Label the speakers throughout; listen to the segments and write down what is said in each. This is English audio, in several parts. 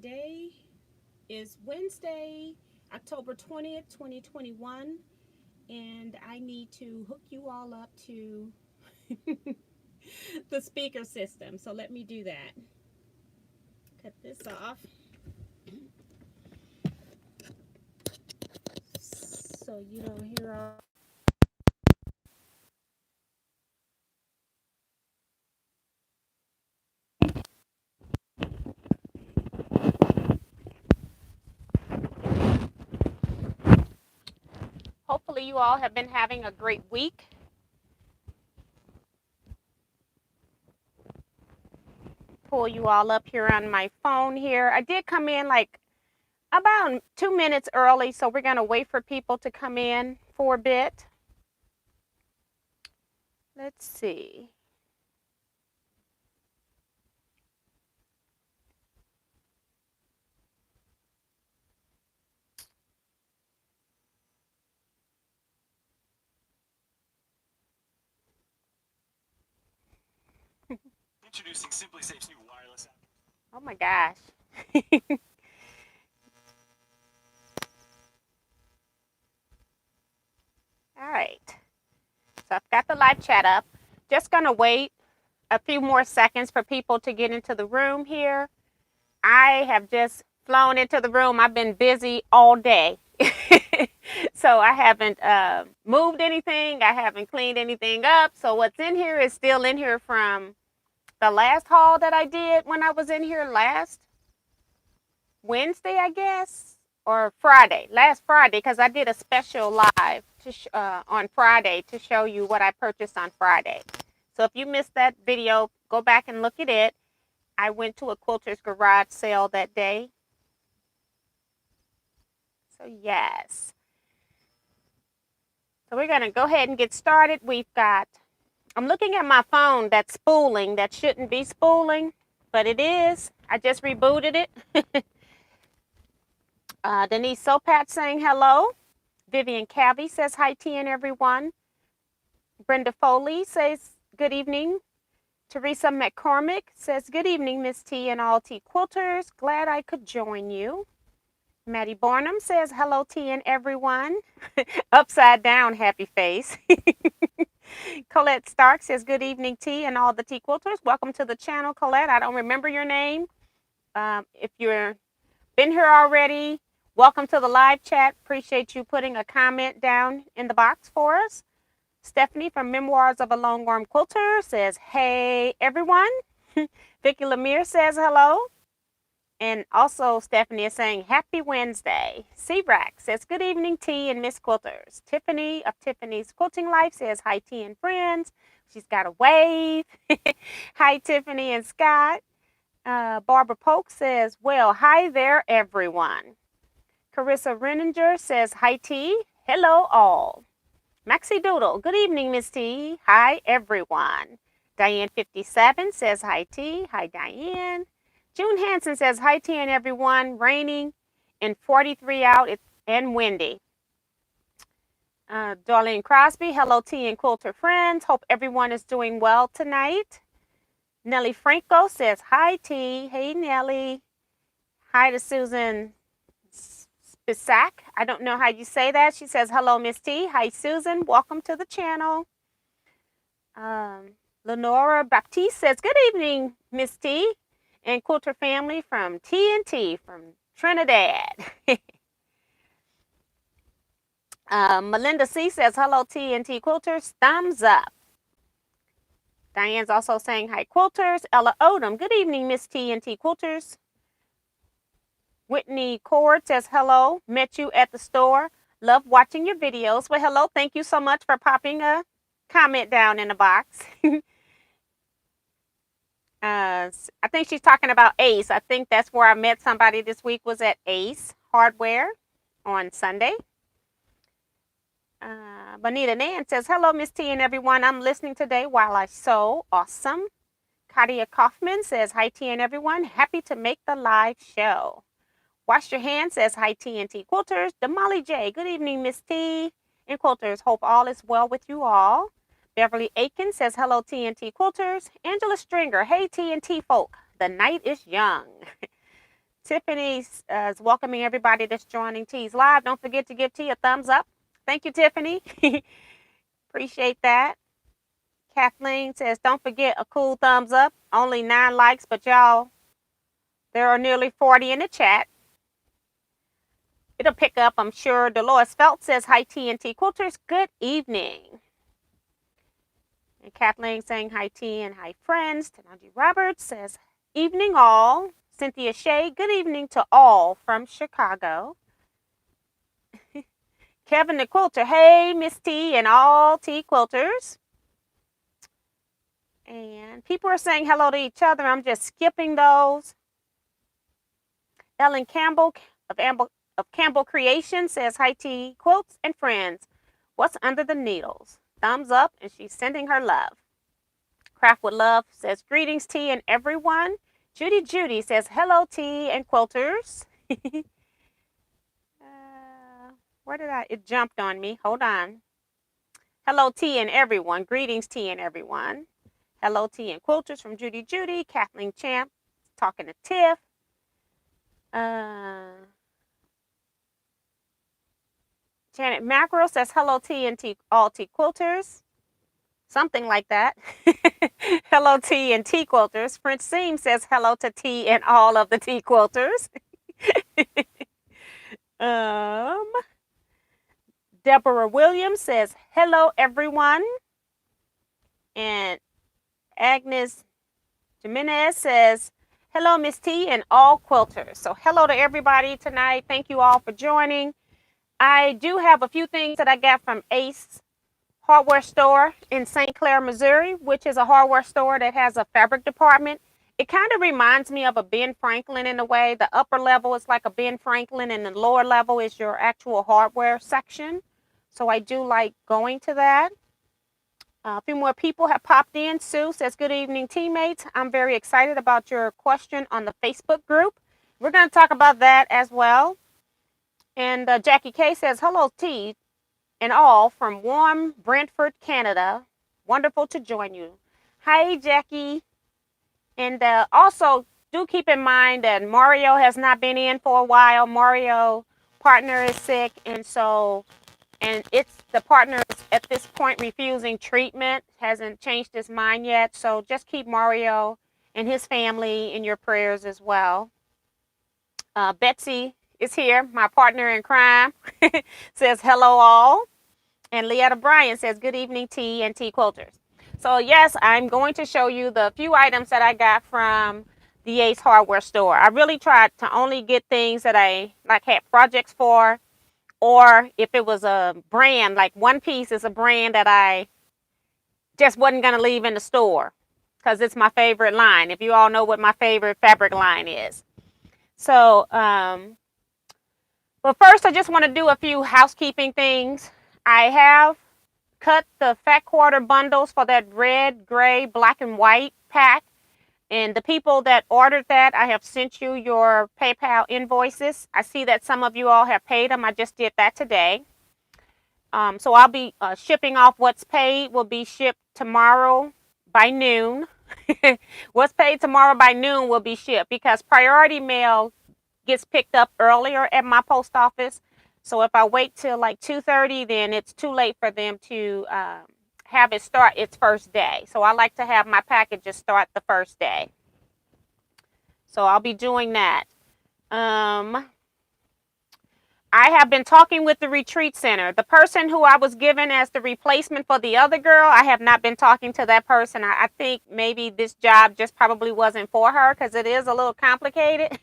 Speaker 1: Today is Wednesday, October 20th, 2021, and I need to hook you all up to the speaker system. So let me do that. Cut this off so you don't hear all. Hopefully, you all have been having a great week. Pull you all up here on my phone here. I did come in like about 2 minutes early, so we're going to wait for people to come in for a bit. Let's see. Introducing SimpliSafe's new wireless app. Oh my gosh. All right. So I've got the live chat up. Just going to wait a few more seconds for people to get into the room here. I have just flown into the room. I've been busy all day. So I haven't moved anything. I haven't cleaned anything up. So what's in here is still in here from the last haul that I did when I was in here last Wednesday, I guess, or Friday, last Friday, because I did a special live on Friday to show you what I purchased on Friday. So if you missed that video, go back and look at it. I went to a Quilter's Garage sale that day. So yes. So we're going to go ahead and get started. I'm looking at my phone that's spooling. That shouldn't be spooling, but it is. I just rebooted it. Denise Sopat saying hello. Vivian Cavey says hi, T and everyone. Brenda Foley says good evening. Teresa McCormick says good evening, Miss T and all T Quilters. Glad I could join you. Maddie Barnum says hello, T and everyone. Upside down happy face. Colette Stark says good evening, T and all the T Quilters. Welcome to the channel, Colette. I don't remember your name. If you're been here already, welcome to the live chat. Appreciate you putting a comment down in the box for us. Stephanie from Memoirs of a Longworm Quilter says, hey, everyone. Vicky Lemire says hello. And also Stephanie is saying, happy Wednesday. Seabrack says, good evening, T and Miss Quilters. Tiffany of Tiffany's Quilting Life says, hi, T and friends. She's got a wave. Hi, Tiffany and Scott. Barbara Polk says, well, hi there, everyone. Carissa Renninger says, hi, T. Hello, all. Maxie Doodle, good evening, Miss T. Hi, everyone. Diane 57 says, hi, T. Hi, Diane. June Hanson says, hi, T and everyone. Raining and 43 out and windy. Darlene Crosby, hello, T and Quilter friends. Hope everyone is doing well tonight. Nellie Franco says, hi, T. Hey, Nellie. Hi to Susan Spisak. I don't know how you say that. She says, hello, Miss T. Hi, Susan. Welcome to the channel. Lenora Baptiste says, good evening, Miss T and Quilter family from TNT from Trinidad. Melinda C says, hello, TNT Quilters. Thumbs up. Diane's also saying, hi, Quilters. Ella Odom, good evening, Miss TNT Quilters. Whitney Cord says, hello, met you at the store. Love watching your videos. Well, hello, thank you so much for popping a comment down in the box. I think she's talking about Ace. I think that's where I met somebody this week, was at Ace Hardware on Sunday. Bonita Nan says, hello, Miss T and everyone. I'm listening today while I sew. Awesome. Katia Kaufman says, hi, T and everyone. Happy to make the live show. Wash your hands says, hi, TNT Quilters. Damali J, good evening, Miss T and Quilters. Hope all is well with you all. Beverly Aiken says, hello, TNT Quilters. Angela Stringer, hey, TNT folk. The night is young. Tiffany is welcoming everybody that's joining T's Live. Don't forget to give T a thumbs up. Thank you, Tiffany. Appreciate that. Kathleen says, don't forget a cool thumbs up. Only 9 likes, but y'all, there are nearly 40 in the chat. It'll pick up, I'm sure. Dolores Felt says, hi, TNT Quilters. Good evening. And Kathleen saying hi, T, and hi, friends. Tanaji Roberts says, evening all. Cynthia Shea, good evening to all from Chicago. Kevin the Quilter, hey, Miss T and all T Quilters. And people are saying hello to each other. I'm just skipping those. Ellen Campbell of Campbell Creation says, hi, T Quilts and friends. What's under the needles? Thumbs up, and she's sending her love. Craft with Love says, greetings, T and everyone. Judy says, hello, T and Quilters. Where did it jumped on me. Hold on. Hello, T and everyone. Greetings, T and everyone. Hello, T and Quilters from Judy. Kathleen Champ talking to Tiff. Janet Mackerel says, hello, T and all T Quilters. Something like that. Hello, T and T Quilters. Prince Seam says, hello to T and all of the T Quilters. Deborah Williams says, hello, everyone. And Agnes Jimenez says, hello, Miss T and all quilters. So hello to everybody tonight. Thank you all for joining. I do have a few things that I got from Ace Hardware Store in St. Clair, Missouri, which is a hardware store that has a fabric department. It kind of reminds me of a Ben Franklin in a way. The upper level is like a Ben Franklin and the lower level is your actual hardware section. So I do like going to that. A few more people have popped in. Sue says, good evening, teammates. I'm very excited about your question on the Facebook group. We're going to talk about that as well. And Jackie K says, hello, T and all from warm Brantford, Canada. Wonderful to join you. Hi, Jackie. And also, do keep in mind that Mario has not been in for a while. Mario partner is sick, and it's the partner is at this point refusing treatment, hasn't changed his mind yet. So just keep Mario and his family in your prayers as well. Betsy is here, my partner in crime, says hello all. And Leetta Bryan says, good evening, T and T Quilters. So yes, I'm going to show you the few items that I got from the Ace Hardware Store. I really tried to only get things that I had projects for, or if it was a brand, like One Piece is a brand that I just wasn't going to leave in the store because it's my favorite line. If you all know what my favorite fabric line is. So, but first I just want to do a few housekeeping things. I have cut the fat quarter bundles for that red, gray, black, and white pack. And the people that ordered that, I have sent you your PayPal invoices. I see that some of you all have paid them. I just did that today. So I'll be shipping off what's paid will be shipped tomorrow by noon. What's paid tomorrow by noon will be shipped because priority mail gets picked up earlier at my post office. So if I wait till like 2:30, then it's too late for them to have it start its first day. So I like to have my packages start the first day. So I'll be doing that. I have been talking with the retreat center. The person who I was given as the replacement for the other girl, I have not been talking to that person. I think maybe this job just probably wasn't for her because it is a little complicated.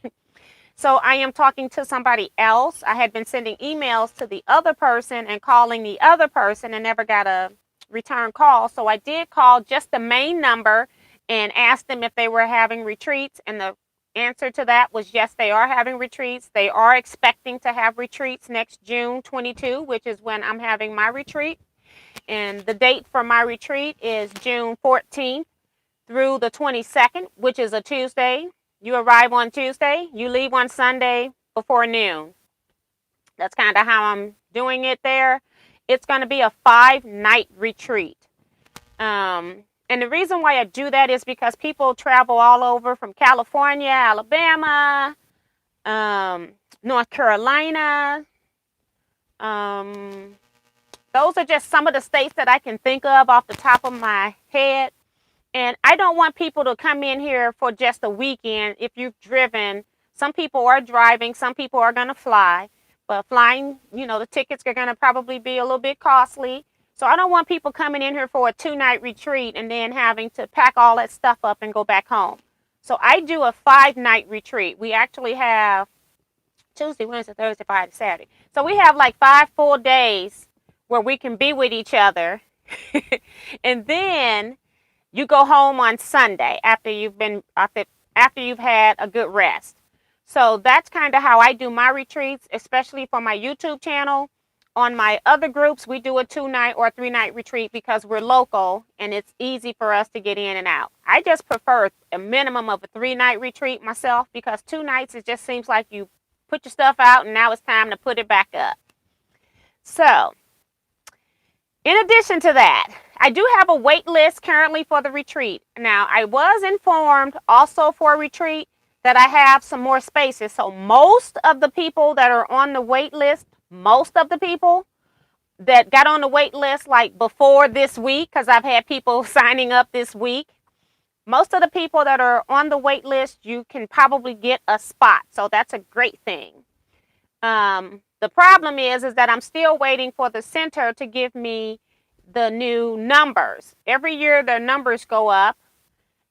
Speaker 1: So I am talking to somebody else. I had been sending emails to the other person and calling the other person and never got a return call. So I did call just the main number and asked them if they were having retreats. And the answer to that was yes, they are having retreats. They are expecting to have retreats next June 22, which is when I'm having my retreat. And the date for my retreat is June 14th through the 22nd, which is a Tuesday. You arrive on Tuesday, you leave on Sunday before noon. That's kind of how I'm doing it there. It's going to be a 5-night retreat. And the reason why I do that is because people travel all over from California, Alabama, North Carolina. Um, those are just some of the states that I can think of off the top of my head. And I don't want people to come in here for just a weekend if you've driven. Some people are driving, some people are going to fly. But flying, the tickets are going to probably be a little bit costly. So I don't want people coming in here for a 2-night retreat and then having to pack all that stuff up and go back home. So I do a 5-night retreat. We actually have Tuesday, Wednesday, Thursday, Friday, Saturday. So we have like 5 full days where we can be with each other. And then you go home on Sunday after you've had a good rest. So that's kind of how I do my retreats, especially for my YouTube channel. On my other groups, we do a 2-night or 3-night retreat because we're local and it's easy for us to get in and out. I just prefer a minimum of a 3-night retreat myself because 2 nights, it just seems like you put your stuff out and now it's time to put it back up. So, in addition to that, I do have a wait list currently for the retreat. Now, I was informed also for a retreat that I have some more spaces. So most of the people that are on the wait list, most of the people that got on the wait list like before this week, because I've had people signing up this week, most of the people that are on the wait list, you can probably get a spot. So that's a great thing. The problem is that I'm still waiting for the center to give me the new numbers. Every year their numbers go up.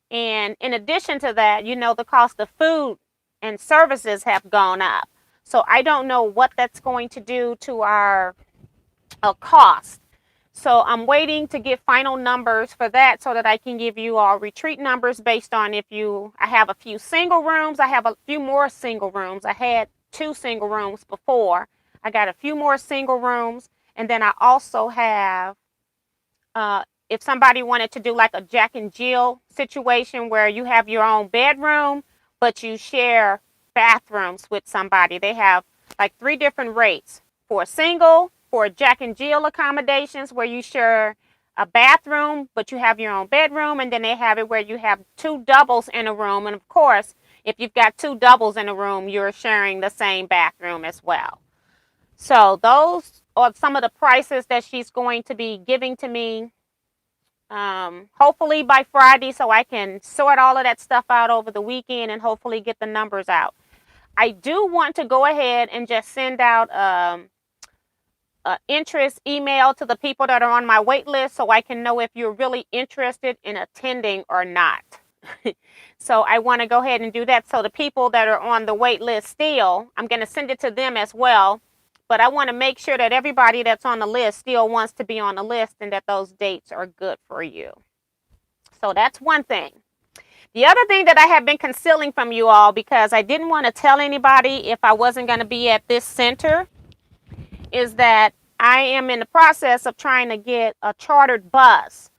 Speaker 1: And in addition to that, the cost of food and services have gone up. So I don't know what that's going to do to our cost. So I'm waiting to get final numbers for that so that I can give you all retreat numbers based on I have a few single rooms. I have a few more single rooms. I had 2 single rooms before. I got a few more single rooms. And then I also have, if somebody wanted to do like a Jack and Jill situation where you have your own bedroom, but you share bathrooms with somebody, they have like 3 different rates for a single, for Jack and Jill accommodations where you share a bathroom, but you have your own bedroom, and then they have it where you have 2 doubles in a room. And of course, if you've got 2 doubles in a room, you're sharing the same bathroom as well. So those are some of the prices that she's going to be giving to me. Hopefully by Friday, so I can sort all of that stuff out over the weekend and hopefully get the numbers out. I do want to go ahead and just send out an interest email to the people that are on my wait list so I can know if you're really interested in attending or not. So I want to go ahead and do that. So the people that are on the wait list still, I'm going to send it to them as well. But I want to make sure that everybody that's on the list still wants to be on the list and that those dates are good for you. So that's one thing. The other thing that I have been concealing from you all, because I didn't want to tell anybody if I wasn't going to be at this center, is that I am in the process of trying to get a chartered bus.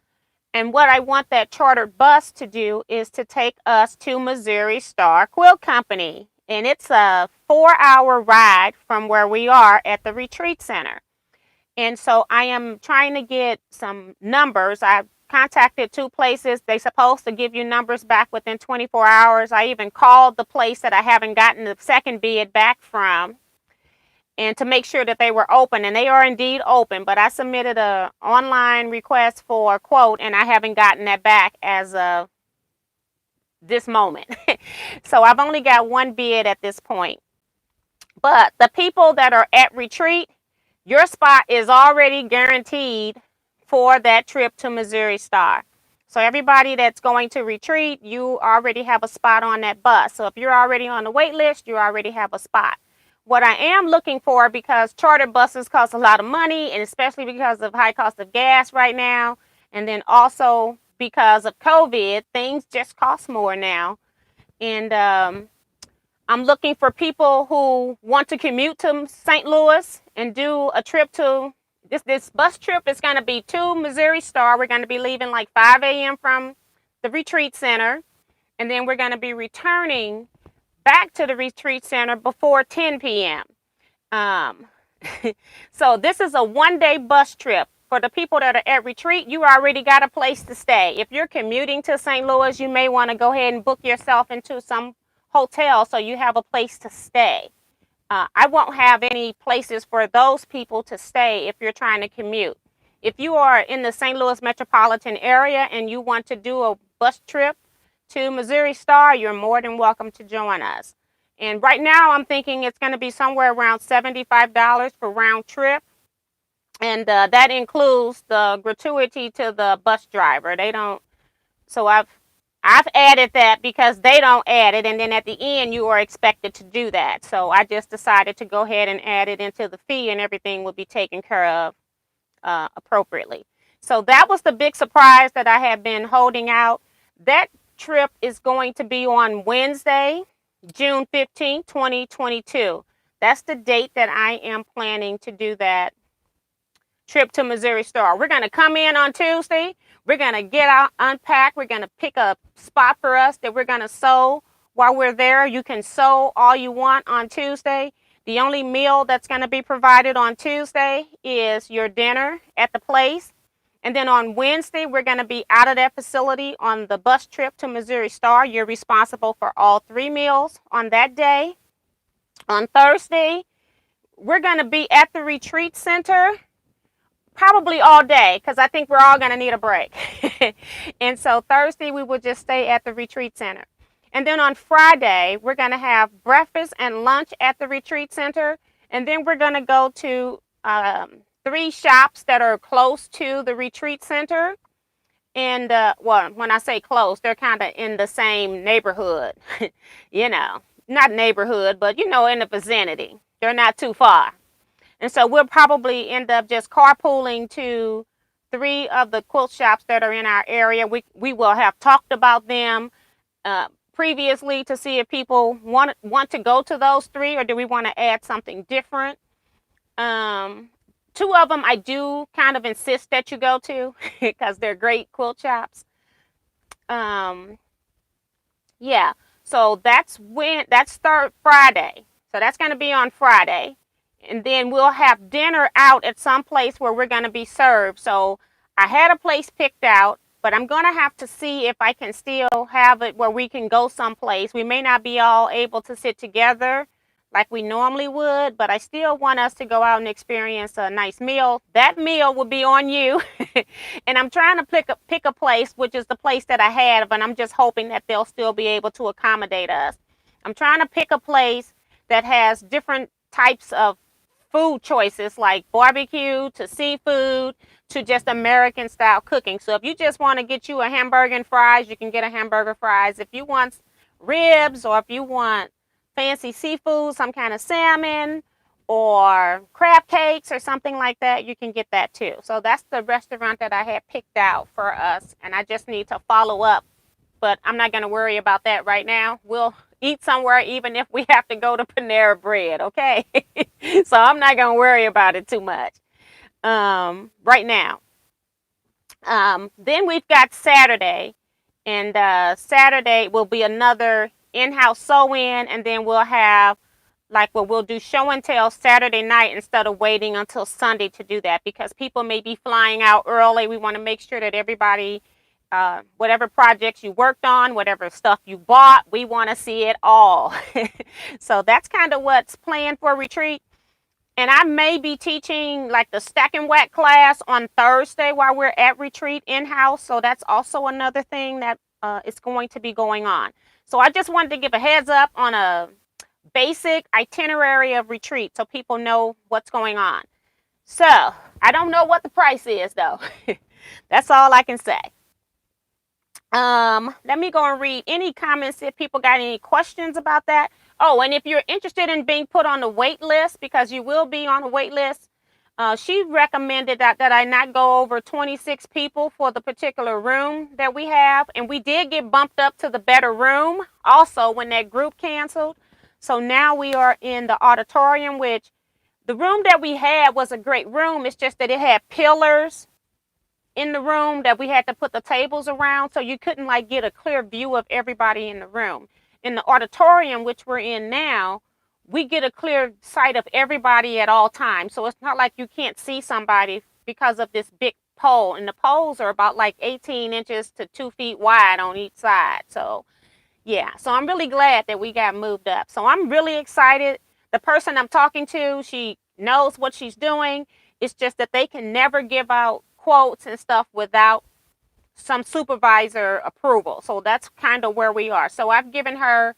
Speaker 1: And what I want that chartered bus to do is to take us to Missouri Star Quilt Company. And it's a 4-hour ride from where we are at the retreat center. And so I am trying to get some numbers. I've contacted 2 places. They're supposed to give you numbers back within 24 hours. I even called the place that I haven't gotten the second bid back from, and to make sure that they were open. And they are indeed open. But I submitted an online request for a quote, and I haven't gotten that back as of this moment. So I've only got 1 bid at this point. But the people that are at retreat, your spot is already guaranteed for that trip to Missouri Star. So everybody that's going to retreat, you already have a spot on that bus. So if you're already on the wait list, you already have a spot. What I am looking for, because charter buses cost a lot of money, and especially because of high cost of gas right now, and then also because of COVID, things just cost more now. And I'm looking for people who want to commute to St. Louis and do a trip to this bus trip. Is going to be to Missouri Star. We're going to be leaving like 5 a.m. from the retreat center, and then we're going to be returning back to the retreat center before 10 p.m. So this is a 1-day bus trip. For the people that are at retreat, you already got a place to stay. If you're commuting to St. Louis, you may want to go ahead and book yourself into some hotel so you have a place to stay. I won't have any places for those people to stay if you're trying to commute. If you are in the St. Louis metropolitan area and you want to do a bus trip to Missouri Star, you're more than welcome to join us. And right now I'm thinking it's going to be somewhere around $75 for round trip. And that includes the gratuity to the bus driver. They don't, so I've added that because they don't add it, and then at the end you are expected to do that. So I just decided to go ahead and add it into the fee, and everything will be taken care of appropriately. So that was the big surprise that I have been holding out. That trip is going to be on Wednesday, June 15th, 2022. That's the date that I am planning to do that trip to Missouri Star. We're going to come in on Tuesday. We're going to get out, unpack. We're going to pick a spot for us that we're going to sew while we're there. You can sew all you want on Tuesday. The only meal that's going to be provided on Tuesday is your dinner at the place. And then on Wednesday, we're going to be out of that facility on the bus trip to Missouri Star. You're responsible for all 3 meals on that day. On Thursday, we're going to be at the retreat center probably all day because I think we're all going to need a break. And so Thursday, we will just stay at the retreat center. And then on Friday, we're going to have breakfast and lunch at the retreat center. And then we're going to go to 3 shops that are close to the retreat center. And well, when I say close, they're kind of in the same neighborhood, you know, not neighborhood, but, you know, in the vicinity. They're not too far. And so we'll probably end up just carpooling to 3 of the quilt shops that are in our area. We will have talked about them previously to see if people want to go to those 3, or do we want to add something different. 2 of them I do kind of insist that you go to because they're great quilt shops. Yeah, so that's Friday. So that's going to be on Friday. And then we'll have dinner out at some place where we're going to be served. So I had a place picked out, but I'm going to have to see if I can still have it where we can go someplace. We may not be all able to sit together like we normally would, but I still want us to go out and experience a nice meal. That meal will be on you. And I'm trying to pick a place, which is the place that I had, but I'm just hoping that they'll still be able to accommodate us. I'm trying to pick a place that has different types of food choices, like barbecue to seafood to just American style cooking. So if you just want to get you a hamburger and fries, you can get a hamburger fries. If you want ribs, or if you want fancy seafood, some kind of salmon or crab cakes or something like that, you can get that too. So that's the restaurant that I had picked out for us, and I just need to follow up, but I'm not going to worry about that right now. We'll eat somewhere even if we have to go to Panera Bread, okay? So I'm not going to worry about it too much right now. Then we've got Saturday, and Saturday will be another in-house sew-in, and then we'll have we'll do show and tell Saturday night instead of waiting until Sunday to do that, because people may be flying out early. We want to make sure that everybody, whatever projects you worked on, whatever stuff you bought, we want to see it all. So that's kind of what's planned for retreat. And I may be teaching like the stack and whack class on Thursday while we're at retreat in-house. So that's also another thing that is going to be going on. So I just wanted to give a heads up on a basic itinerary of retreat so people know what's going on. So I don't know what the price is though. That's all I can say. Let me go and read any comments if people got any questions about that. Oh, and if you're interested in being put on the wait list, because you will be on a wait list, she recommended that I not go over 26 people for the particular room that we have. And we did get bumped up to the better room also when that group canceled. So now we are in the auditorium, which the room that we had was a great room. It's just that it had pillars in the room that we had to put the tables around, so you couldn't like get a clear view of everybody in the room. In the auditorium, which we're in now, we get a clear sight of everybody at all times. So it's not like you can't see somebody because of this big pole. And the poles are about like 18 inches to 2 feet wide on each side. So yeah, so I'm really glad that we got moved up. So I'm really excited. the person I'm talking to, she knows what she's doing. It's just that they can never give out quotes and stuff without some supervisor approval. So that's kind of where we are. So I've given her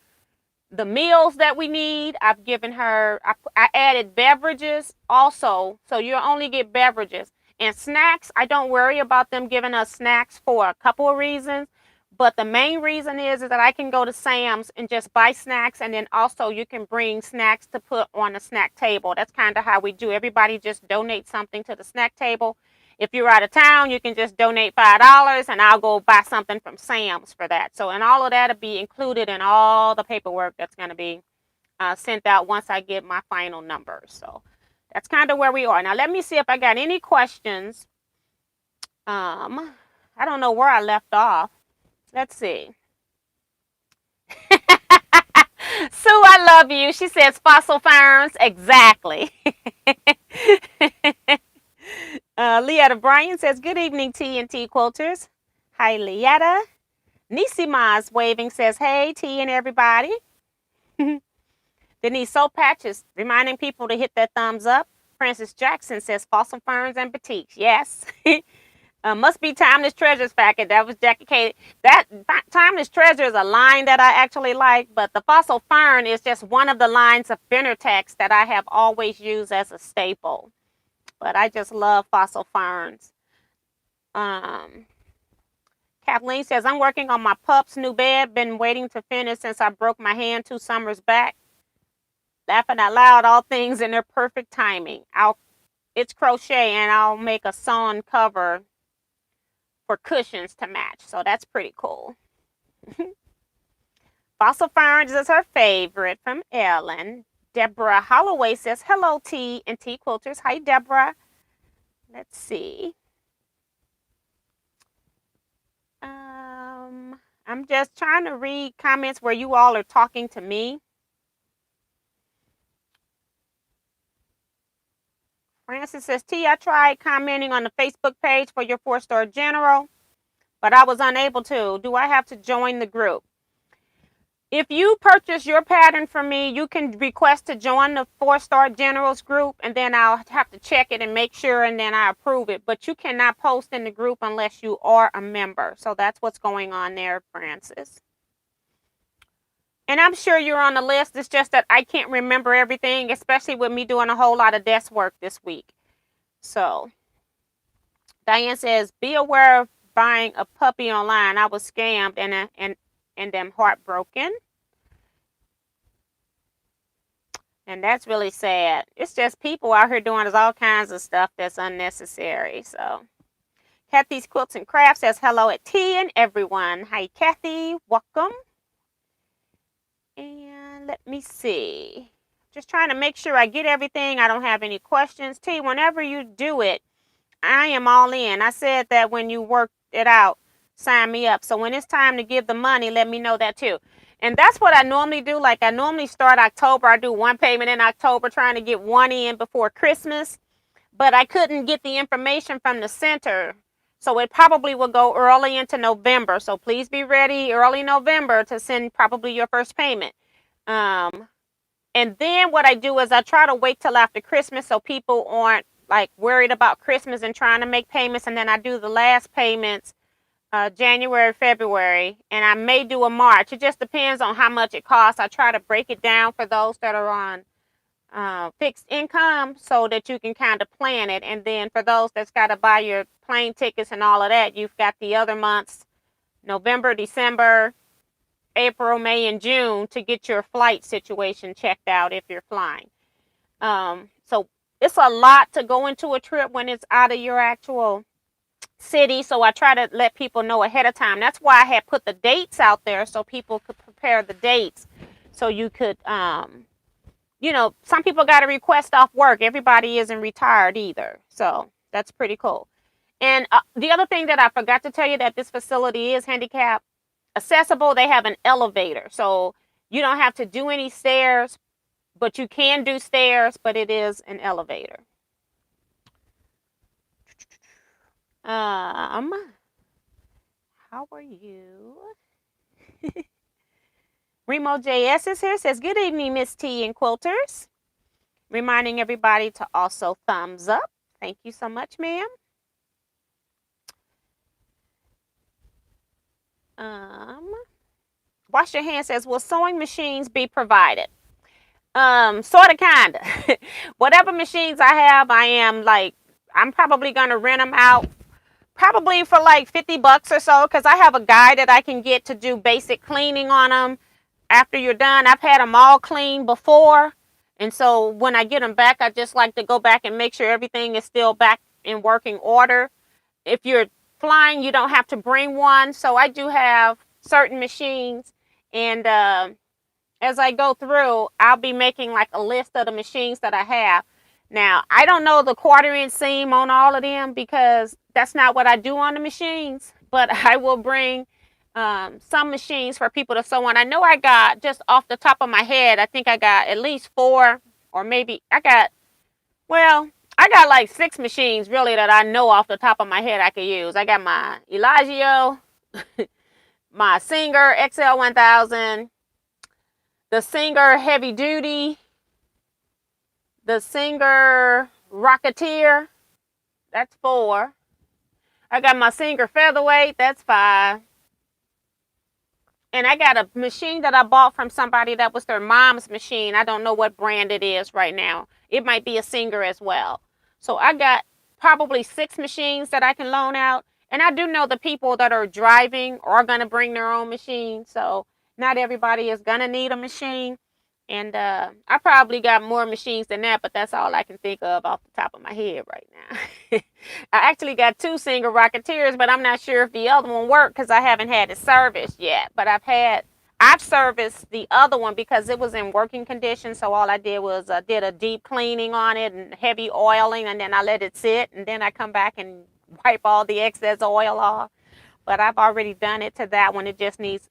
Speaker 1: the meals that we need. I've given her, I added beverages also. So you only get beverages. And snacks, I don't worry about them giving us snacks for a couple of reasons. But the main reason is that I can go to Sam's and just buy snacks. And then also you can bring snacks to put on the snack table. That's kind of how we do. Everybody just donate something to the snack table. If you're out of town, you can just donate $5 and I'll go buy something from Sam's for that. So, and all of that will be included in all the paperwork that's going to be sent out once I get my final numbers. So that's kind of where we are. Now, let me see if I got any questions. I don't know where I left off. Let's see. Sue, I love you. She says fossil farms. Exactly. Leetta Bryan says, good evening, T&T Quilters. Hi, Leetta. Nisima's waving says, hey, T and everybody. Denise Soul Patches reminding people to hit that thumbs up. Francis Jackson says, fossil ferns and batiks. Yes. Must be Timeless Treasures packet. That was Jackie K. That Timeless Treasure is a line that I actually like, but the fossil fern is just one of the lines of Benertex that I have always used as a staple. But I just love fossil ferns. Kathleen says, I'm working on my pup's new bed. Been waiting to finish since I broke my hand 2 summers back. Laughing out loud, all things in their perfect timing. It's crochet and I'll make a sewn cover for cushions to match. So that's pretty cool. Fossil ferns is her favorite from Ellen. Deborah Holloway says, hello, T and T Quilters. Hi, Deborah. Let's see. I'm just trying to read comments where you all are talking to me. Francis says, T, I tried commenting on the Facebook page for your 4-star general, but I was unable to. Do I have to join the group? If you purchase your pattern from me, you can request to join the 4-star generals group, and then I'll have to check it and make sure, and then I approve it. But you cannot post in the group unless you are a member. So that's what's going on there, Francis. And I'm sure you're on the list. It's just that I can't remember everything, especially with me doing a whole lot of desk work this week. So Diane says, be aware of buying a puppy online. I was scammed and am heartbroken. And that's really sad. It's just people out here doing all kinds of stuff that's unnecessary. So Kathy's Quilts and Crafts says hello at T and everyone. Hi, Kathy. Welcome. And let me see. Just trying to make sure I get everything. I don't have any questions. T, whenever you do it, I am all in. I said that when you work it out, sign me up. So when it's time to give the money, let me know that too. And that's what I normally do. Like I normally start October. I do one payment in October, trying to get one in before Christmas. But I couldn't get the information from the center. So it probably will go early into November. So please be ready early November to send probably your first payment. And then what I do is I try to wait till after Christmas so people aren't like worried about Christmas and trying to make payments. And then I do the last payments January, February, and I may do a March. It just depends on how much it costs. I try to break it down for those that are on fixed income so that you can kind of plan it. And then for those that's got to buy your plane tickets and all of that, you've got the other months, November, December, April, May, and June to get your flight situation checked out if you're flying. So it's a lot to go into a trip when it's out of your actual city. So I try to let people know ahead of time. That's why I had put the dates out there so people could prepare the dates. So you could, you know, some people got to request off work. Everybody isn't retired either. So that's pretty cool. And the other thing that I forgot to tell you, that this facility is handicap accessible. They have an elevator. So you don't have to do any stairs, but you can do stairs, but it is an elevator. How are you? Remo JS is here, says, good evening, Miss T and Quilters. Reminding everybody to also thumbs up. Thank you so much, ma'am. Wash your hands says, will sewing machines be provided? Sort of, kind of. Whatever machines I have, I'm probably going to rent them out probably for like $50 or so, because I have a guy that I can get to do basic cleaning on them after you're done. I've had them all clean before, and so when I get them back, I just like to go back and make sure everything is still back in working order. If you're flying, you don't have to bring one. So I do have certain machines, and as I go through, I'll be making like a list of the machines that I have. Now, I don't know the 1/4 inch seam on all of them because that's not what I do on the machines, but I will bring some machines for people to sew on. I know I got, just off the top of my head, I think I got at least 4, or maybe I got like 6 machines really that I know off the top of my head I could use. I got my Elagio, my Singer XL1000, the Singer Heavy Duty, the Singer Rocketeer, that's 4. I got my Singer Featherweight, that's 5. And I got a machine that I bought from somebody that was their mom's machine. I don't know what brand it is right now. It might be a Singer as well. So I got probably 6 machines that I can loan out. And I do know the people that are driving are going to bring their own machine. So not everybody is going to need a machine. And I probably got more machines than that, but that's all I can think of off the top of my head right now. I actually got 2 Singer Rocketeers, but I'm not sure if the other one worked because I haven't had it serviced yet. But I've serviced the other one because it was in working condition. So all I did was did a deep cleaning on it and heavy oiling, and then I let it sit, and then I come back and wipe all the excess oil off. But I've already done it to that one. It just needs,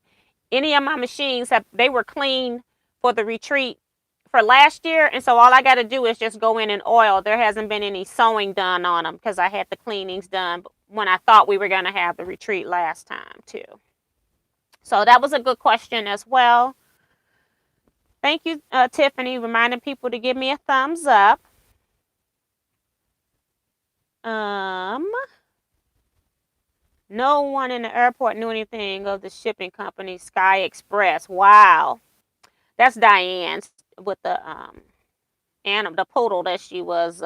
Speaker 1: any of my machines they were clean for the retreat for last year, and so all I got to do is just go in and oil. There hasn't been any sewing done on them because I had the cleanings done when I thought we were going to have the retreat last time too. So that was a good question as well. Thank you, Tiffany, reminding people to give me a thumbs up. No one in the airport knew anything of the shipping company Sky Express. Wow. That's Diane with the the poodle that she was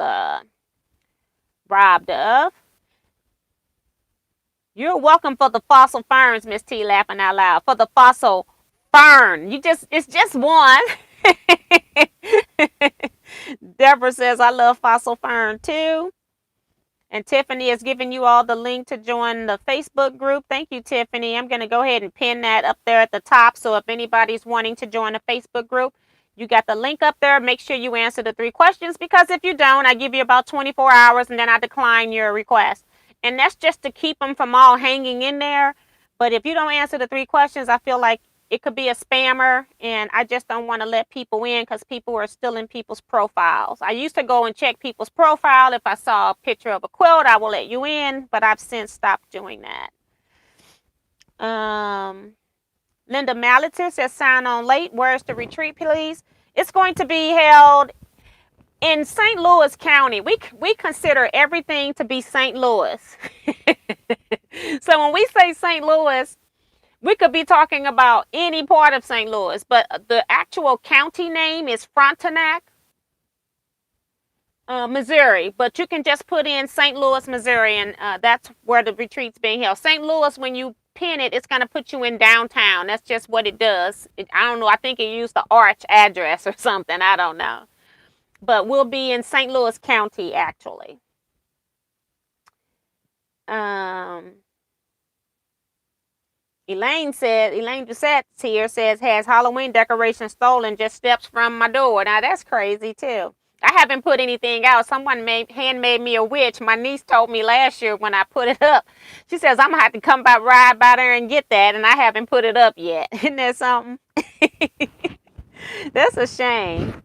Speaker 1: robbed of. You're welcome for the fossil ferns, Miss T, laughing out loud. For the fossil fern. It's just one. Deborah says, I love fossil fern too. And Tiffany is giving you all the link to join the Facebook group. Thank you, Tiffany. I'm going to go ahead and pin that up there at the top. So if anybody's wanting to join the Facebook group, you got the link up there. Make sure you answer the 3 questions, because if you don't, I give you about 24 hours and then I decline your request. And that's just to keep them from all hanging in there. But if you don't answer the 3 questions, I feel like it could be a spammer, and I just don't want to let people in because people are still in people's profiles. I used to go and check people's profile. If I saw a picture of a quilt, I will let you in, but I've since stopped doing that. Linda Malitis says, sign on late. Where's the retreat, please? It's going to be held in St. Louis County. We consider everything to be St. Louis. So when we say St. Louis, we could be talking about any part of St. Louis, but the actual county name is Frontenac, Missouri. But you can just put in St. Louis, Missouri, and that's where the retreat's being held. St. Louis, when you pin it, it's going to put you in downtown. That's just what it does. I don't know. I think it used the Arch address or something. I don't know. But we'll be in St. Louis County, actually. Elaine Doucette here says, has Halloween decoration stolen just steps from my door. Now that's crazy too. I haven't put anything out. Someone handmade me a witch. My niece told me last year when I put it up. She says, I'm going to have to come back, ride by there and get that. And I haven't put it up yet. Isn't that something? That's a shame.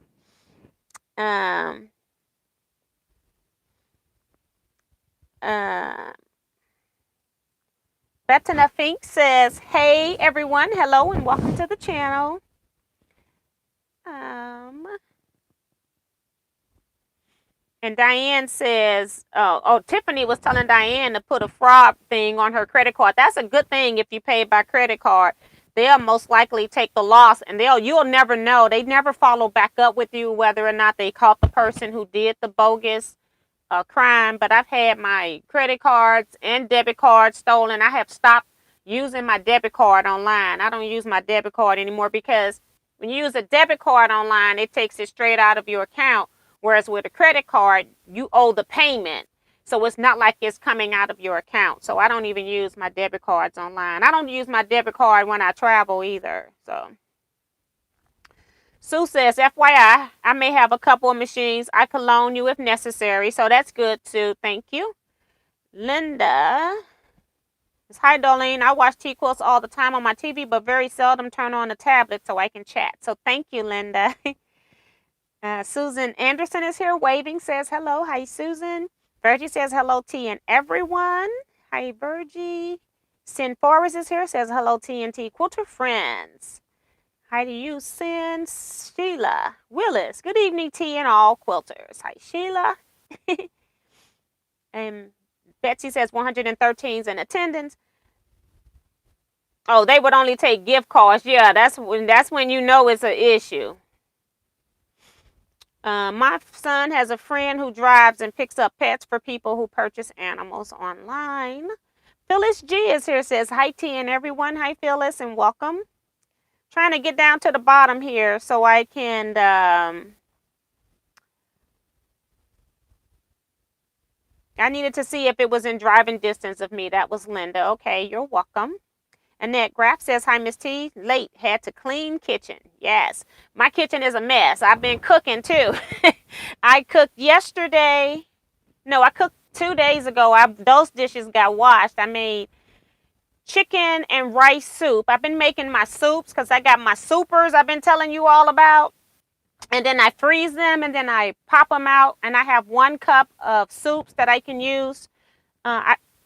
Speaker 1: Bettina Fink says, hey everyone, hello and welcome to the channel. And Diane says, Tiffany was telling Diane to put a fraud thing on her credit card. That's a good thing if you pay by credit card. They'll most likely take the loss, and you'll never know. They never follow back up with you whether or not they caught the person who did the bogus crime. But I've had my credit cards and debit cards stolen. I have stopped using my debit card online. I don't use my debit card anymore because when you use a debit card online, it takes it straight out of your account. Whereas with a credit card, you owe the payment. So it's not like it's coming out of your account. So I don't even use my debit cards online. I don't use my debit card when I travel either. So Sue says, FYI, I may have a couple of machines I could loan you if necessary. So that's good, Sue. Thank you. Linda says, hi, Darlene. I watch T-Quilts all the time on my TV, but very seldom turn on the tablet so I can chat. So thank you, Linda. Susan Anderson is here waving, says hello. Hi, Susan. Virgie says hello, T and everyone. Hi, Virgie. Sin Forrest is here, says hello, TNT Quilter friends. Hi to you, Sin. Sheila Willis. Good evening, T and all quilters. Hi, Sheila. And Betsy says 113's in attendance. Oh, they would only take gift cards. Yeah, that's when you know it's an issue. My son has a friend who drives and picks up pets for people who purchase animals online. Phyllis G is here, says hi, T and everyone. Hi, Phyllis, and welcome. Trying to get down to the bottom here so I can I needed to see if it was in driving distance of me. That was Linda. Okay, you're welcome. Annette Graff says, hi, Miss T. Late. Had to clean kitchen. Yes. My kitchen is a mess. I've been cooking, too. I cooked yesterday. No, I cooked 2 days ago. Those dishes got washed. I made chicken and rice soup. I've been making my soups because I got my soupers I've been telling you all about. And then I freeze them, and then I pop them out. And I have 1 cup of soups that I can use.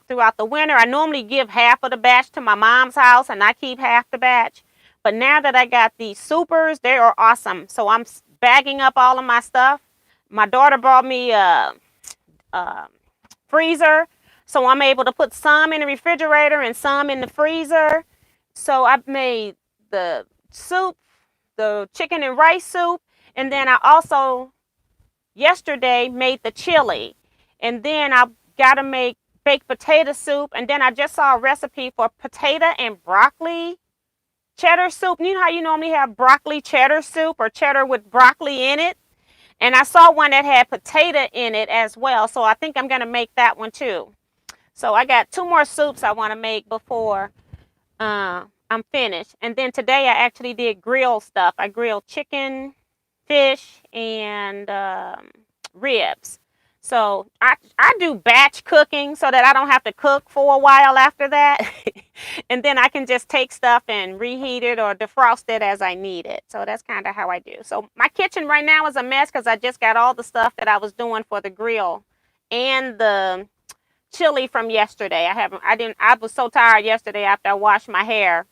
Speaker 1: Throughout the winter. I normally give half of the batch to my mom's house and I keep half the batch. But now that I got these supers, they are awesome. So I'm bagging up all of my stuff. My daughter brought me a freezer. So I'm able to put some in the refrigerator and some in the freezer. So I've made the soup, the chicken and rice soup. And then I also, yesterday, made the chili. And then I got to make baked potato soup, and then I just saw a recipe for potato and broccoli cheddar soup. You know how you normally have broccoli cheddar soup or cheddar with broccoli in it? And I saw one that had potato in it as well, so I think I'm going to make that one too. So I got 2 more soups I want to make before I'm finished. And then today I actually did grill stuff. I grilled chicken, fish, and ribs. So I do batch cooking so that I don't have to cook for a while after that. And then I can just take stuff and reheat it or defrost it as I need it. So that's kind of how I do. So my kitchen right now is a mess because I just got all the stuff that I was doing for the grill and the chili from yesterday. I was so tired yesterday after I washed my hair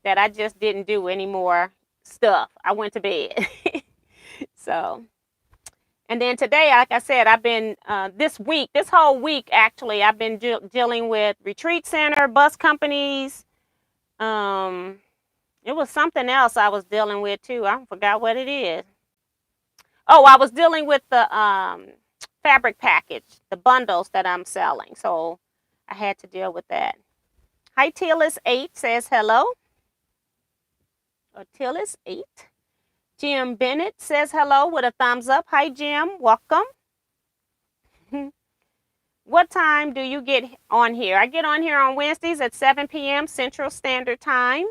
Speaker 1: that I just didn't do any more stuff. I went to bed. So, and then today, like I said, I've been, this whole week, actually, I've been dealing with retreat center, bus companies. It was something else I was dealing with too. I forgot what it is. Oh, I was dealing with the fabric package, the bundles that I'm selling. So I had to deal with that. Hi, Tillis8 says hello. Or Tillis8. Jim Bennett says hello with a thumbs up. Hi, Jim. Welcome. What time do you get on here? I get on here on Wednesdays at 7 p.m. Central Standard Time.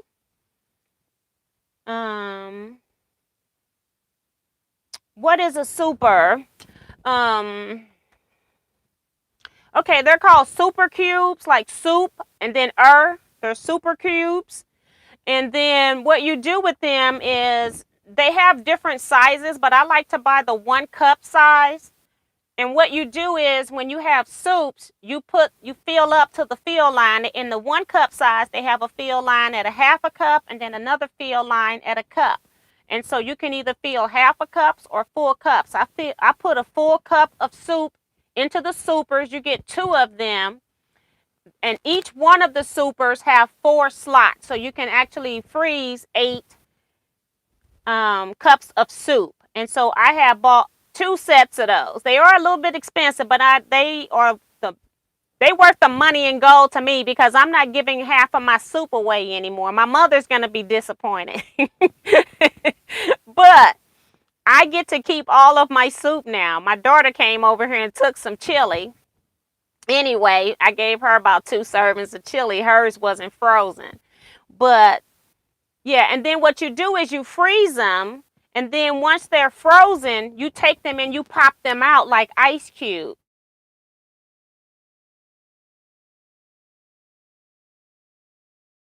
Speaker 1: What is a super? Okay, they're called super cubes, like soup, and then they're super cubes. And then what you do with them is they have different sizes, but I like to buy the 1 cup size. And what you do is when you have soups, you fill up to the fill line. In the 1 cup size, they have a fill line at a half a cup and then another fill line at a cup. And so you can either fill half a cups or full cups. I put a full cup of soup into the soupers. You get 2 of them, and each one of the soupers have 4 slots. So you can actually freeze 8 cups of soup. And so I have bought 2 sets of those. They are a little bit expensive, but they worth the money in gold to me, because I'm not giving half of my soup away anymore. My mother's going to be disappointed. But I get to keep all of my soup now. My daughter came over here and took some chili. Anyway, I gave her about 2 servings of chili. Hers wasn't frozen. But yeah, and then what you do is you freeze them, and then once they're frozen, you take them and you pop them out like ice cubes.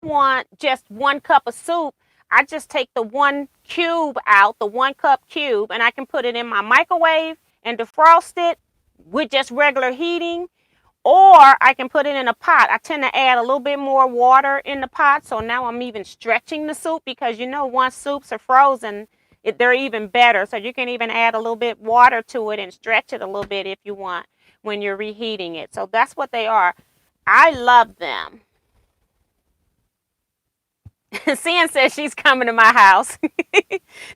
Speaker 1: Want just 1 cup of soup, I just take the 1 cube out, the 1 cup cube, and I can put it in my microwave and defrost it with just regular heating. Or I can put it in a pot. I tend to add a little bit more water in the pot. So now I'm even stretching the soup, because once soups are frozen, they're even better. So you can even add a little bit water to it and stretch it a little bit if you want when you're reheating it. So that's what they are. I love them. Cian says she's coming to my house.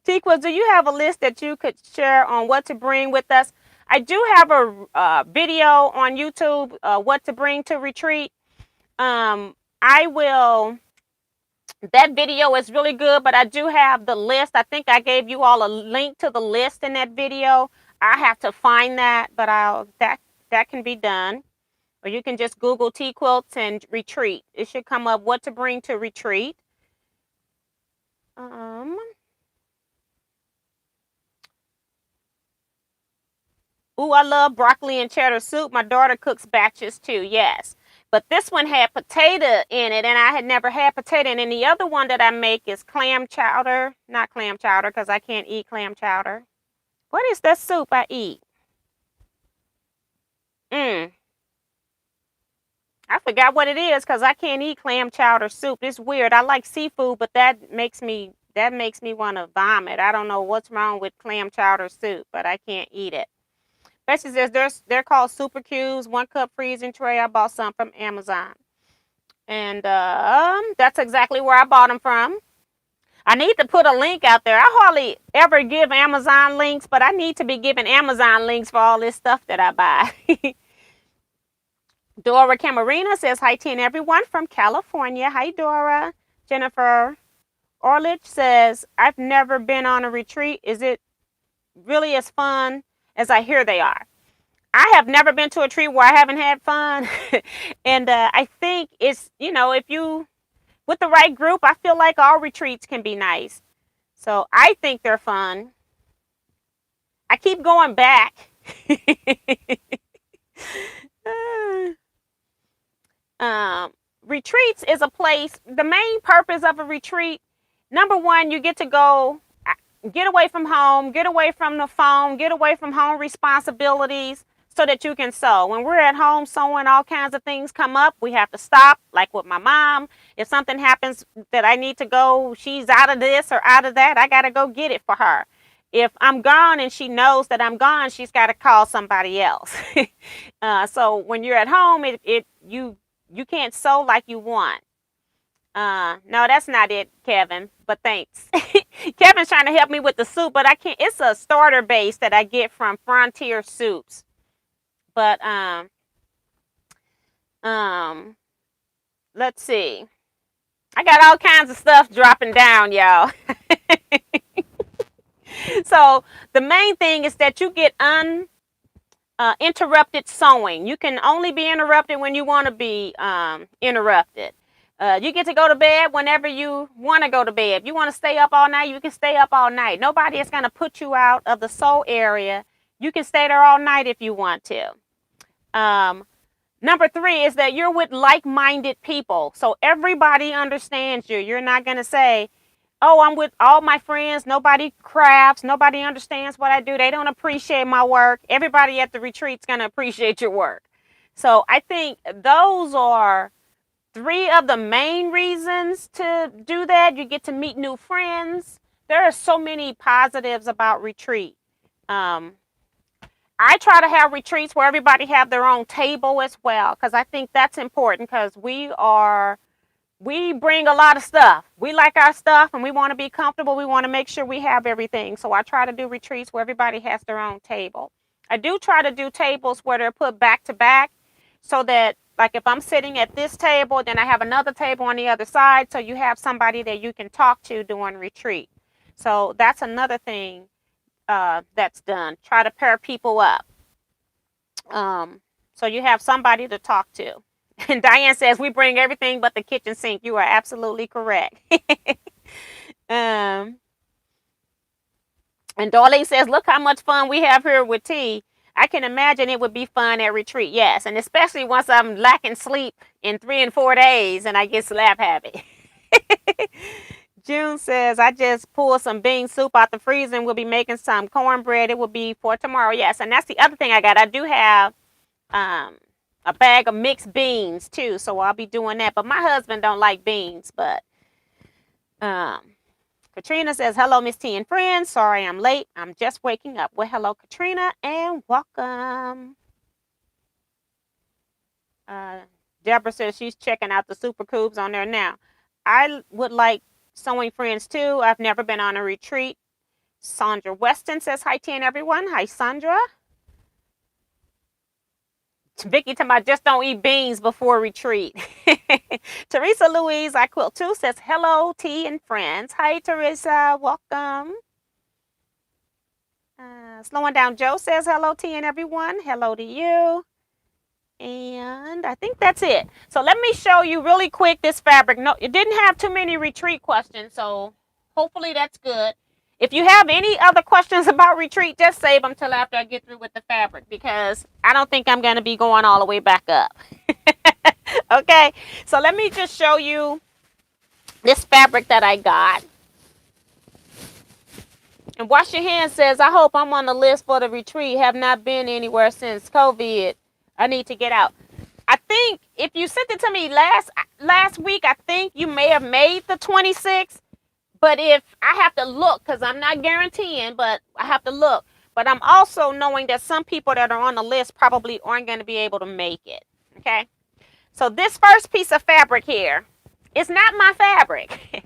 Speaker 1: Tiqua, do you have a list that you could share on what to bring with us? I do have a video on YouTube, what to bring to retreat. That video is really good, but I do have the list. I think I gave you all a link to the list in that video. I have to find that, but that can be done. Or you can just Google tea quilts and retreat. It should come up, what to bring to retreat. Ooh, I love broccoli and cheddar soup. My daughter cooks batches too, yes. But this one had potato in it, and I had never had potato. And the other one that I make is clam chowder. Not clam chowder, because I can't eat clam chowder. What is that soup I eat? I forgot what it is, because I can't eat clam chowder soup. It's weird. I like seafood, but that makes me want to vomit. I don't know what's wrong with clam chowder soup, but I can't eat it. Bessie says they're called super cubes, 1 cup freezing tray. I bought some from Amazon. And that's exactly where I bought them from. I need to put a link out there. I hardly ever give Amazon links, but I need to be giving Amazon links for all this stuff that I buy. Dora Camarina says, hi, Tia and everyone from California. Hi, Dora. Jennifer Orlich says, I've never been on a retreat. Is it really as fun as I hear they are? I have never been to a retreat where I haven't had fun. And I think it's, if you, with the right group, I feel like all retreats can be nice. So I think they're fun. I keep going back. Retreats is a place, the main purpose of a retreat, number one, you get to go, get away from home, get away from the phone, get away from home responsibilities so that you can sew. When we're at home sewing, all kinds of things come up. We have to stop, like with my mom. If something happens that I need to go, she's out of this or out of that, I got to go get it for her. If I'm gone and she knows that I'm gone, she's got to call somebody else. So when you're at home, you can't sew like you want. No, that's not it, Kevin, but thanks. Kevin's trying to help me with the soup, but I can't. It's a starter base that I get from Frontier Soups. But let's see. I got all kinds of stuff dropping down, y'all. So the main thing is that you get uninterrupted sewing. You can only be interrupted when you want to be interrupted. You get to go to bed whenever you want to go to bed. If you want to stay up all night, you can stay up all night. Nobody is going to put you out of the sew area. You can stay there all night if you want to. Number 3 is that you're with like-minded people. So everybody understands you. You're not going to say, oh, I'm with all my friends. Nobody crafts. Nobody understands what I do. They don't appreciate my work. Everybody at the retreat's going to appreciate your work. So I think those are 3 of the main reasons to do that. You get to meet new friends. there are so many positives about retreat. Um, I try to have retreats where everybody have their own table as well, because I think that's important, because we bring a lot of stuff. We like our stuff and we want to be comfortable. We want to make sure we have everything. So I try to do retreats where everybody has their own table. I do try to do tables where they're put back to back, so that, like, if I'm sitting at this table, then I have another table on the other side, so you have somebody that you can talk to during retreat. So that's another thing that's done. Try to pair people up. Um, so you have somebody to talk to. And Diane says, we bring everything but the kitchen sink. You are absolutely correct. um, and Darlene says, look how much fun we have here with tea. I can imagine it would be fun at retreat. Yes. And especially once I'm lacking sleep in 3 and 4 days and I get slap happy. June says, I just pulled some bean soup out the freezer and we'll be making some cornbread. It will be for tomorrow. Yes. And that's the other thing I got. I do have a bag of mixed beans too, so I'll be doing that. But my husband don't like beans. But Katrina says, hello, Miss T and friends. Sorry I'm late. I'm just waking up. Well, hello, Katrina, and welcome. Deborah says she's checking out the Super Cubes on there now. I would like sewing friends too. I've never been on a retreat. Sandra Weston says, hi, T and everyone. Hi, Sandra. Vicky talking about just don't eat beans before retreat. Teresa Louise, I quilt too, says hello, T and friends. Hi, Teresa. Welcome. Slowing down Joe says hello, T and everyone. Hello to you. And I think that's it. So let me show you really quick this fabric. No, it didn't have too many retreat questions, so hopefully that's good. If you have any other questions about retreat, just save them till after I get through with the fabric, because I don't think I'm going to be going all the way back up. Okay, so let me just show you this fabric that I got. And Wash Your Hands says, I hope I'm on the list for the retreat. Have not been anywhere since COVID. I need to get out. I think if you sent it to me last week, I think you may have made the 26th. But if I have to look, because I'm not guaranteeing, but I have to look. But I'm also knowing that some people that are on the list probably aren't going to be able to make it. Okay. So this first piece of fabric here is not my fabric.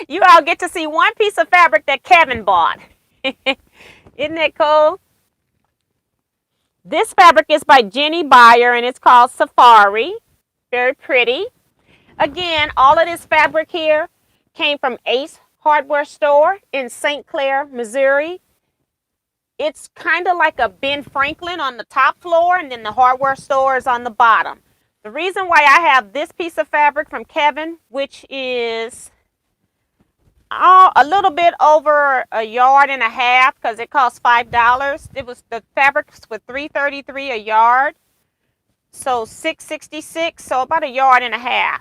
Speaker 1: You all get to see one piece of fabric that Kevin bought. Isn't that cool? This fabric is by Jenny Beyer and it's called Safari. Very pretty. Again, all of this fabric here came from Ace Hardware Store in St. Clair, Missouri. It's kind of like a Ben Franklin on the top floor, and then the hardware store is on the bottom. The reason why I have this piece of fabric from Kevin, which is a little bit over a yard and a half, because it costs $5. It was the fabrics for $3.33 a yard, so $6.66, so about a yard and a half.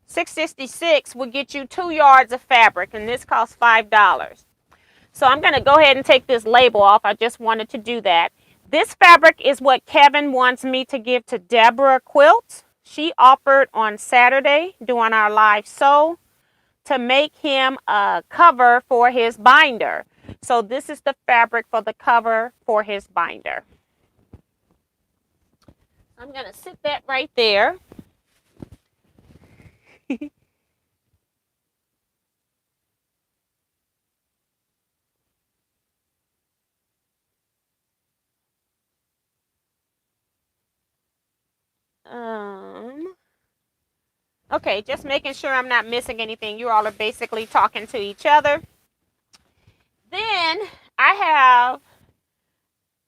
Speaker 1: $6.66 will get you 2 yards of fabric, and this costs $5. So I'm going to go ahead and take this label off. I just wanted to do that. This fabric is what Kevin wants me to give to Deborah Quilts. She offered on Saturday during our live sew to make him a cover for his binder. So this is the fabric for the cover for his binder. I'm going to sit that right there. Okay, just making sure I'm not missing anything. You all are basically talking to each other. Then I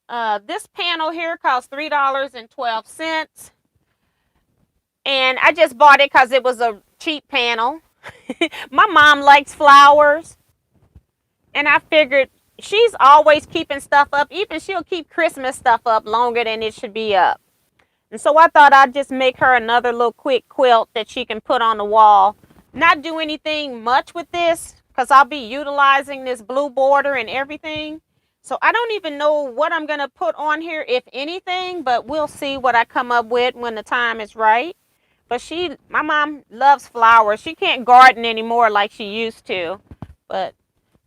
Speaker 1: have this panel here, costs $3.12. And I just bought it because it was a cheap panel. My mom likes flowers. And I figured she's always keeping stuff up. Even she'll keep Christmas stuff up longer than it should be up. And so I thought I'd just make her another little quick quilt that she can put on the wall. Not do anything much with this, because I'll be utilizing this blue border and everything. So I don't even know what I'm going to put on here, if anything, but we'll see what I come up with when the time is right. But my mom loves flowers. She can't garden anymore like she used to. But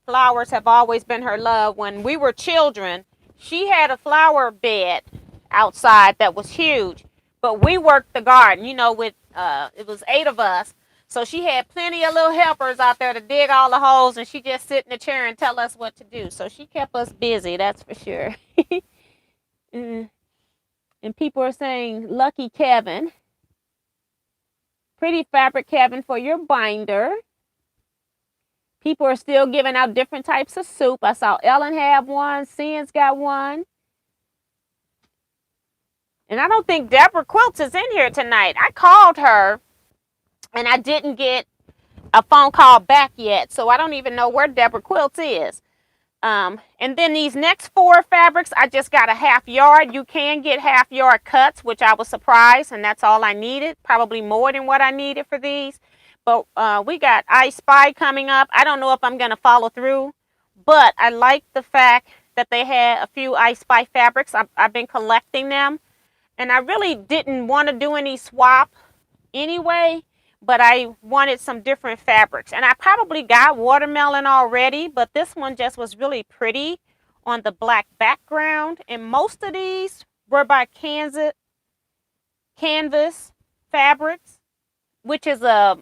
Speaker 1: flowers have always been her love. When we were children, she had a flower bed outside that was huge, but we worked the garden, with it was 8 of us. So she had plenty of little helpers out there to dig all the holes, and she just sit in the chair and tell us what to do. So she kept us busy, that's for sure. Mm. And people are saying, lucky Kevin. Pretty fabric, Kevin, for your binder. People are still giving out different types of soup. I saw Ellen have one. Cian's got one. And I don't think Deborah Quilts is in here tonight. I called her, and I didn't get a phone call back yet. So I don't even know where Deborah Quilts is. And then these next 4 fabrics, I just got a half yard. You can get half yard cuts, which I was surprised, and that's all I needed. Probably more than what I needed for these. But we got I Spy coming up. I don't know if I'm going to follow through, but I like the fact that they had a few I Spy fabrics. I've been collecting them, and I really didn't want to do any swap anyway, but I wanted some different fabrics. And I probably got watermelon already, but this one just was really pretty on the black background. And most of these were by Canvas Fabrics, which is a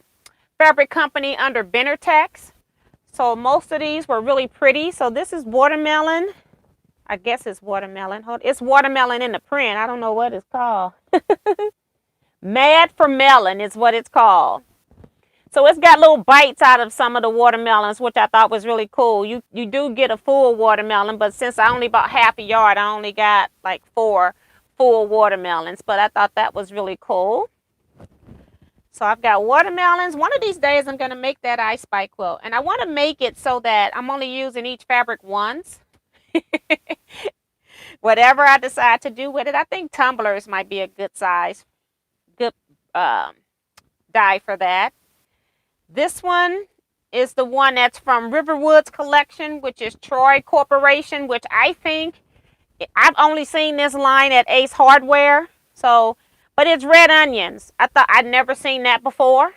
Speaker 1: fabric company under Benartex. So most of these were really pretty. So this is watermelon. I guess it's watermelon. It's watermelon in the print. I don't know what it's called. Mad for Melon is what it's called. So it's got little bites out of some of the watermelons, which I thought was really cool. You do get a full watermelon, but since I only bought half a yard, I only got like 4 full watermelons. But I thought that was really cool. So I've got watermelons. One of these days, I'm going to make that I Spy quilt. And I want to make it so that I'm only using each fabric once. Whatever I decide to do with it. I think tumblers might be a good size. Good dye for that. This one is the one that's from Riverwoods Collection, which is Troy Corporation, which I think I've only seen this line at Ace Hardware. So, but it's red onions. I thought I'd never seen that before.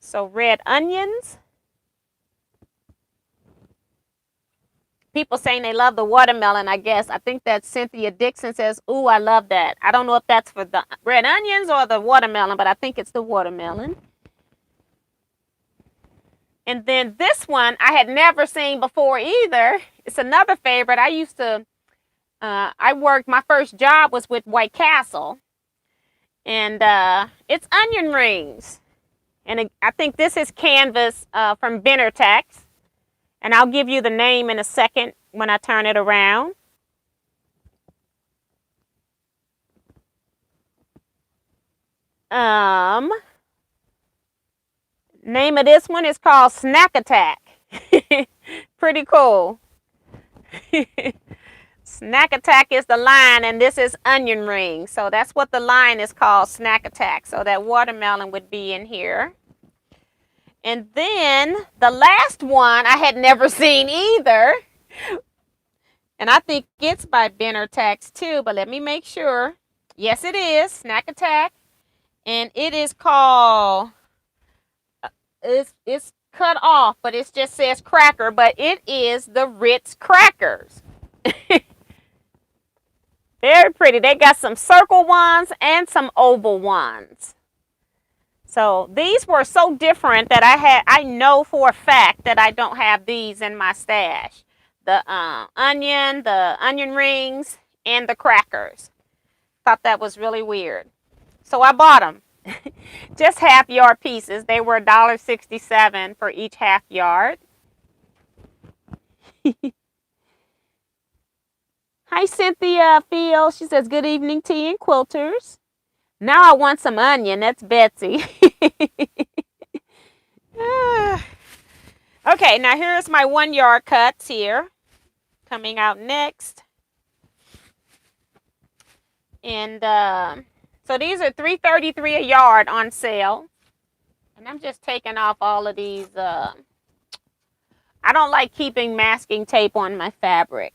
Speaker 1: So red onions. People saying they love the watermelon, I guess. I think that Cynthia Dixon says, ooh, I love that. I don't know if that's for the red onions or the watermelon, but I think it's the watermelon. And then this one I had never seen before either. It's another favorite. I used to, my first job was with White Castle. And it's onion rings. And I think this is canvas from Benartex. And I'll give you the name in a second when I turn it around. Name of this one is called Snack Attack. Pretty cool. Snack Attack is the line, and this is onion ring. So that's what the line is called, Snack Attack. So that watermelon would be in here. And then the last one I had never seen either. And I think it's by Benartex too, but let me make sure. Yes, it is. Snack Attack. And it is called, it's cut off, but it just says cracker, but it is the Ritz crackers. Very pretty. They got some circle ones and some oval ones. So these were so different that I know for a fact that I don't have these in my stash. The onion rings, and the crackers. Thought that was really weird. So I bought them. Just half yard pieces. They were $1.67 for each half yard. Hi, Cynthia Field. She says, good evening, tea and quilters. Now I want some onion. That's Betsy. Okay, now here's my 1 yard cuts here. Coming out next. And so these are $3.33 a yard on sale. And I'm just taking off all of these. I don't like keeping masking tape on my fabric.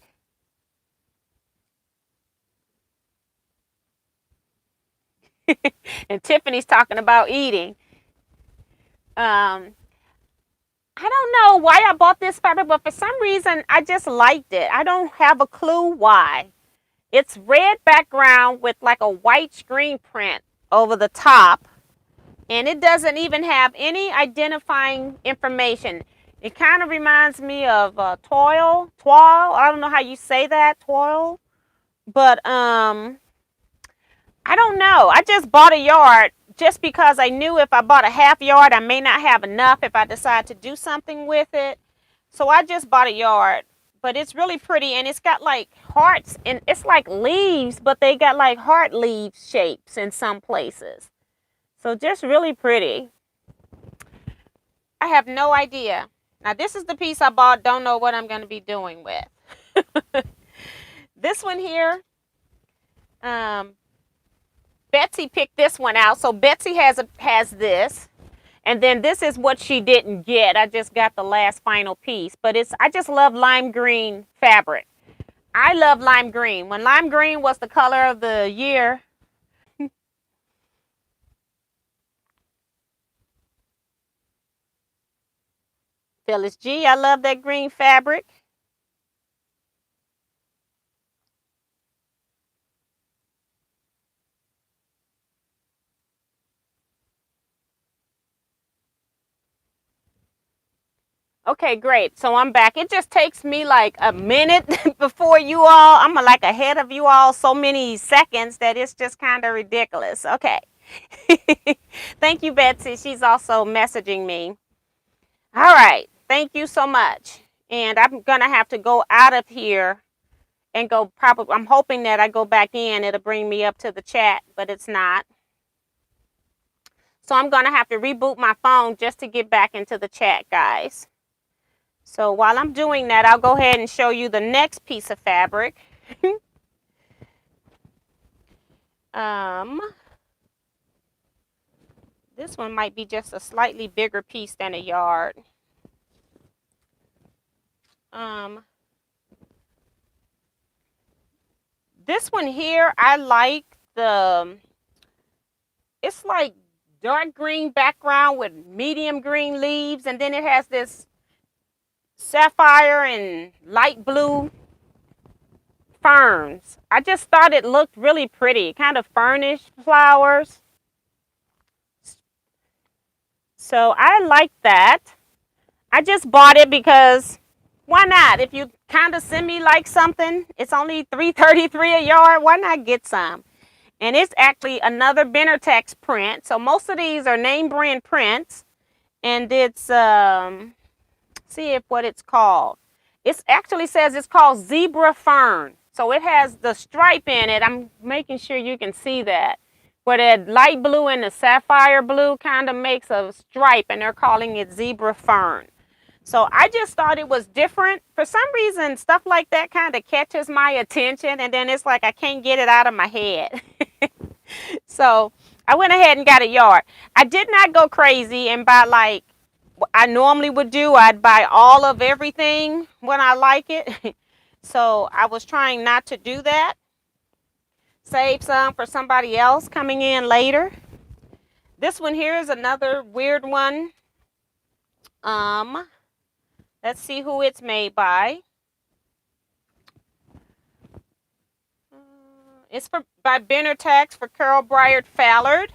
Speaker 1: And Tiffany's talking about eating. I don't know why I bought this fabric, but for some reason I just liked it. I don't have a clue why. It's red background with like a white screen print over the top, and it doesn't even have any identifying information. It kind of reminds me of toil. I don't know how you say that, toil, but I don't know. I just bought a yard just because I knew if I bought a half yard, I may not have enough if I decide to do something with it. So I just bought a yard, but it's really pretty and it's got like hearts and it's like leaves, but they got like heart leaf shapes in some places. So just really pretty. I have no idea. Now this is the piece I bought. Don't know what I'm going to be doing with. This one here, um, Betsy picked this one out. So Betsy has this. And then this is what she didn't get. I just got the last final piece. But I just love lime green fabric. I love lime green. When lime green was the color of the year. Phyllis G, I love that green fabric. Okay, great. So I'm back. It just takes me like a minute before you all. I'm like ahead of you all so many seconds that it's just kind of ridiculous. Okay. Thank you, Betsy. She's also messaging me. All right. Thank you so much. And I'm going to have to go out of here and go probably. I'm hoping that I go back in. It'll bring me up to the chat, but it's not. So I'm going to have to reboot my phone just to get back into the chat, guys. So while I'm doing that, I'll go ahead and show you the next piece of fabric. This one might be just a slightly bigger piece than a yard. This one here, I like it's like dark green background with medium green leaves, and then it has this sapphire and light blue ferns. I just thought it looked really pretty, kind of fernish flowers. So I like that. I just bought it because why not? If you kind of semi like something, it's only $3.33 a yard. Why not get some? And it's actually another Benartex print. So most of these are name brand prints, and it's see if what it's called. It actually says it's called Zebra Fern. So it has the stripe in it. I'm making sure you can see that. Where that light blue and the sapphire blue kind of makes a stripe, and they're calling it Zebra Fern. So I just thought it was different. For some reason, stuff like that kind of catches my attention, and then it's like I can't get it out of my head. So I went ahead and got a yard. I did not go crazy and buy like I normally would do. I'd buy all of everything when I like it. So I was trying not to do that. Save some for somebody else coming in later. This one here is another weird one. Let's see who it's made by. It's by Benartex for Carol Bryard Fallard.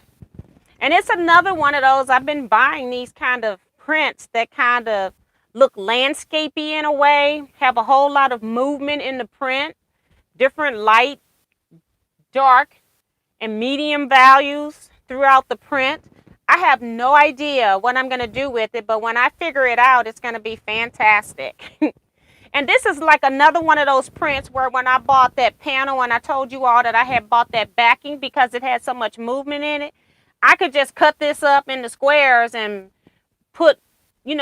Speaker 1: And it's another one of those. I've been buying these kind of prints that kind of look landscapey in a way, have a whole lot of movement in the print, different light, dark, and medium values throughout the print. I have no idea what I'm going to do with it, but when I figure it out, it's going to be fantastic. And this is like another one of those prints where when I bought that panel and I told you all that I had bought that backing because it had so much movement in it, I could just cut this up into squares and put,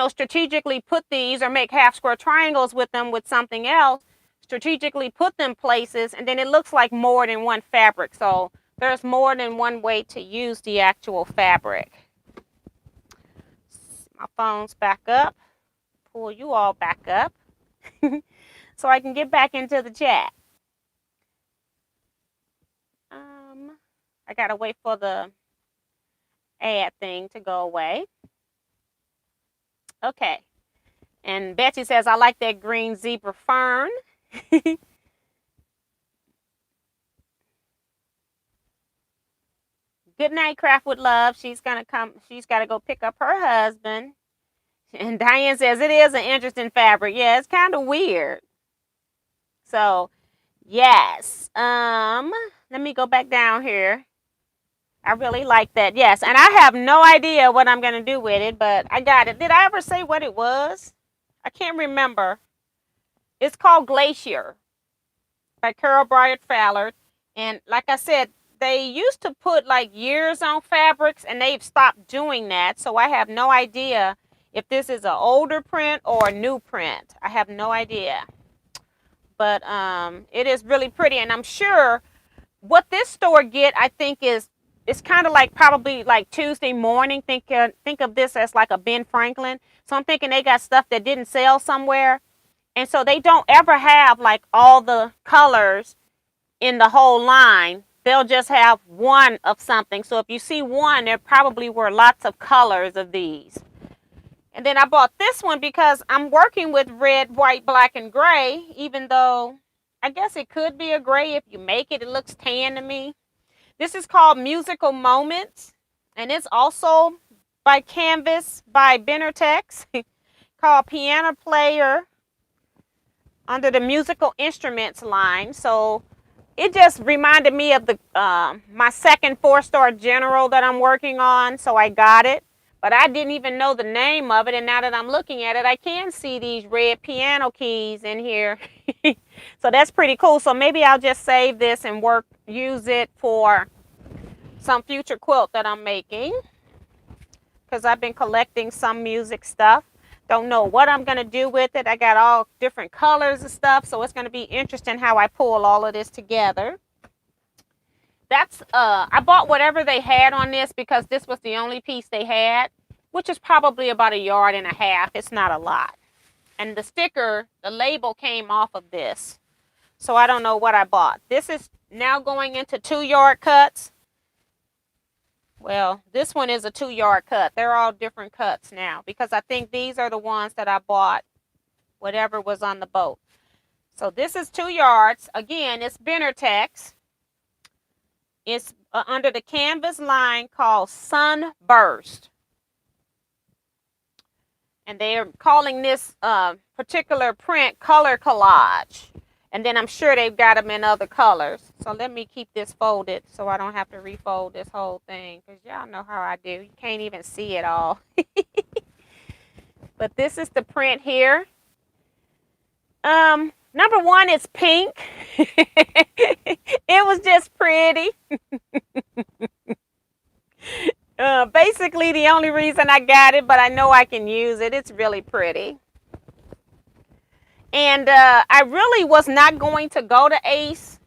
Speaker 1: strategically put these or make half square triangles with them with something else, strategically put them places, and then it looks like more than one fabric. So there's more than one way to use the actual fabric. My phone's back up. Pull you all back up. So I can get back into the chat. I gotta wait for the ad thing to go away. Okay, And Betsy says, I like that green zebra fern. Good night, Craft with Love. She's gonna come. She's got to go pick up her husband. And Diane says it is an interesting fabric. Yeah, it's kind of weird. So yes. Let me go back down here. I really like that. Yes, and I have no idea what I'm gonna do with it, but I got it. Did I ever say what it was? I can't remember. It's called Glacier by Carol Bryant Fallard. And like I said, they used to put like years on fabrics and they've stopped doing that. So I have no idea if this is an older print or a new print. I have no idea. But it is really pretty. And I'm sure what this store get, I think is, it's kind of like probably like Tuesday morning. Think of this as like a Ben Franklin. So I'm thinking they got stuff that didn't sell somewhere. And so they don't ever have like all the colors in the whole line. They'll just have one of something. So if you see one, there probably were lots of colors of these. And then I bought this one because I'm working with red, white, black, and gray, even though I guess it could be a gray if you make it. It looks tan to me. This is called Musical Moments, and it's also by Canvas by Benartex, called Piano Player under the musical instruments line. So it just reminded me of the my second 4-star general that I'm working on, so I got it. But I didn't even know the name of it, and now that I'm looking at it, I can see these red piano keys in here. So that's pretty cool. So maybe I'll just save this and use it for some future quilt that I'm making, because I've been collecting some music stuff. Don't know what I'm going to do with it. I got all different colors and stuff, so it's going to be interesting how I pull all of this together. That's I bought whatever they had on this because this was the only piece they had, which is probably about 1.5 yards. It's not a lot. And the sticker, the label came off of this. So I don't know what I bought. This is now going into 2-yard cuts. Well, this one is a 2-yard cut. They're all different cuts now because I think these are the ones that I bought, whatever was on the boat. So this is 2 yards. Again, it's Benartex. It's under the canvas line called Sunburst. And they are calling this particular print Color Collage. And then I'm sure they've got them in other colors. So let me keep this folded so I don't have to refold this whole thing, because y'all know how I do. You can't even see it all. But this is the print here. Number one, it's pink. It was just pretty. Basically the only reason I got it, but I know I can use it. It's really pretty. And I really was not going to go to Ace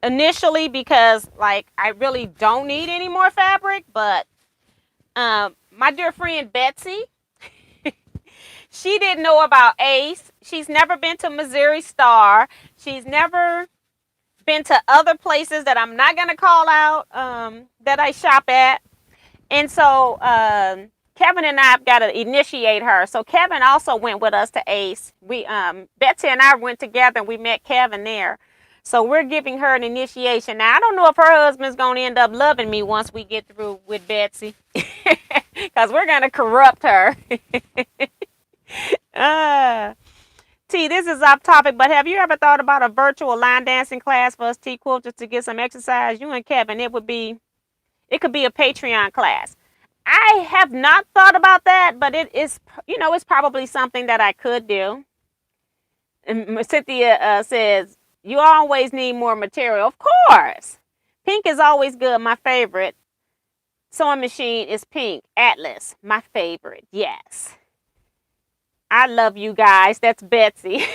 Speaker 1: initially because, like, I really don't need any more fabric. But my dear friend Betsy, she didn't know about Ace. She's never been to Missouri Star. She's never been to other places that I'm not going to call out that I shop at. And so Kevin and I have got to initiate her. So Kevin also went with us to Ace. Betsy and I went together and we met Kevin there. So we're giving her an initiation. Now, I don't know if her husband's going to end up loving me once we get through with Betsy, because we're going to corrupt her. T, this is off topic, but have you ever thought about a virtual line dancing class for us T quilters to get some exercise? You and Kevin, it could be a Patreon class. I have not thought about that, but it is, it's probably something that I could do. And Cynthia says, you always need more material. Of course. Pink is always good. My favorite sewing machine is pink. Atlas, my favorite. Yes. I love you guys. That's Betsy.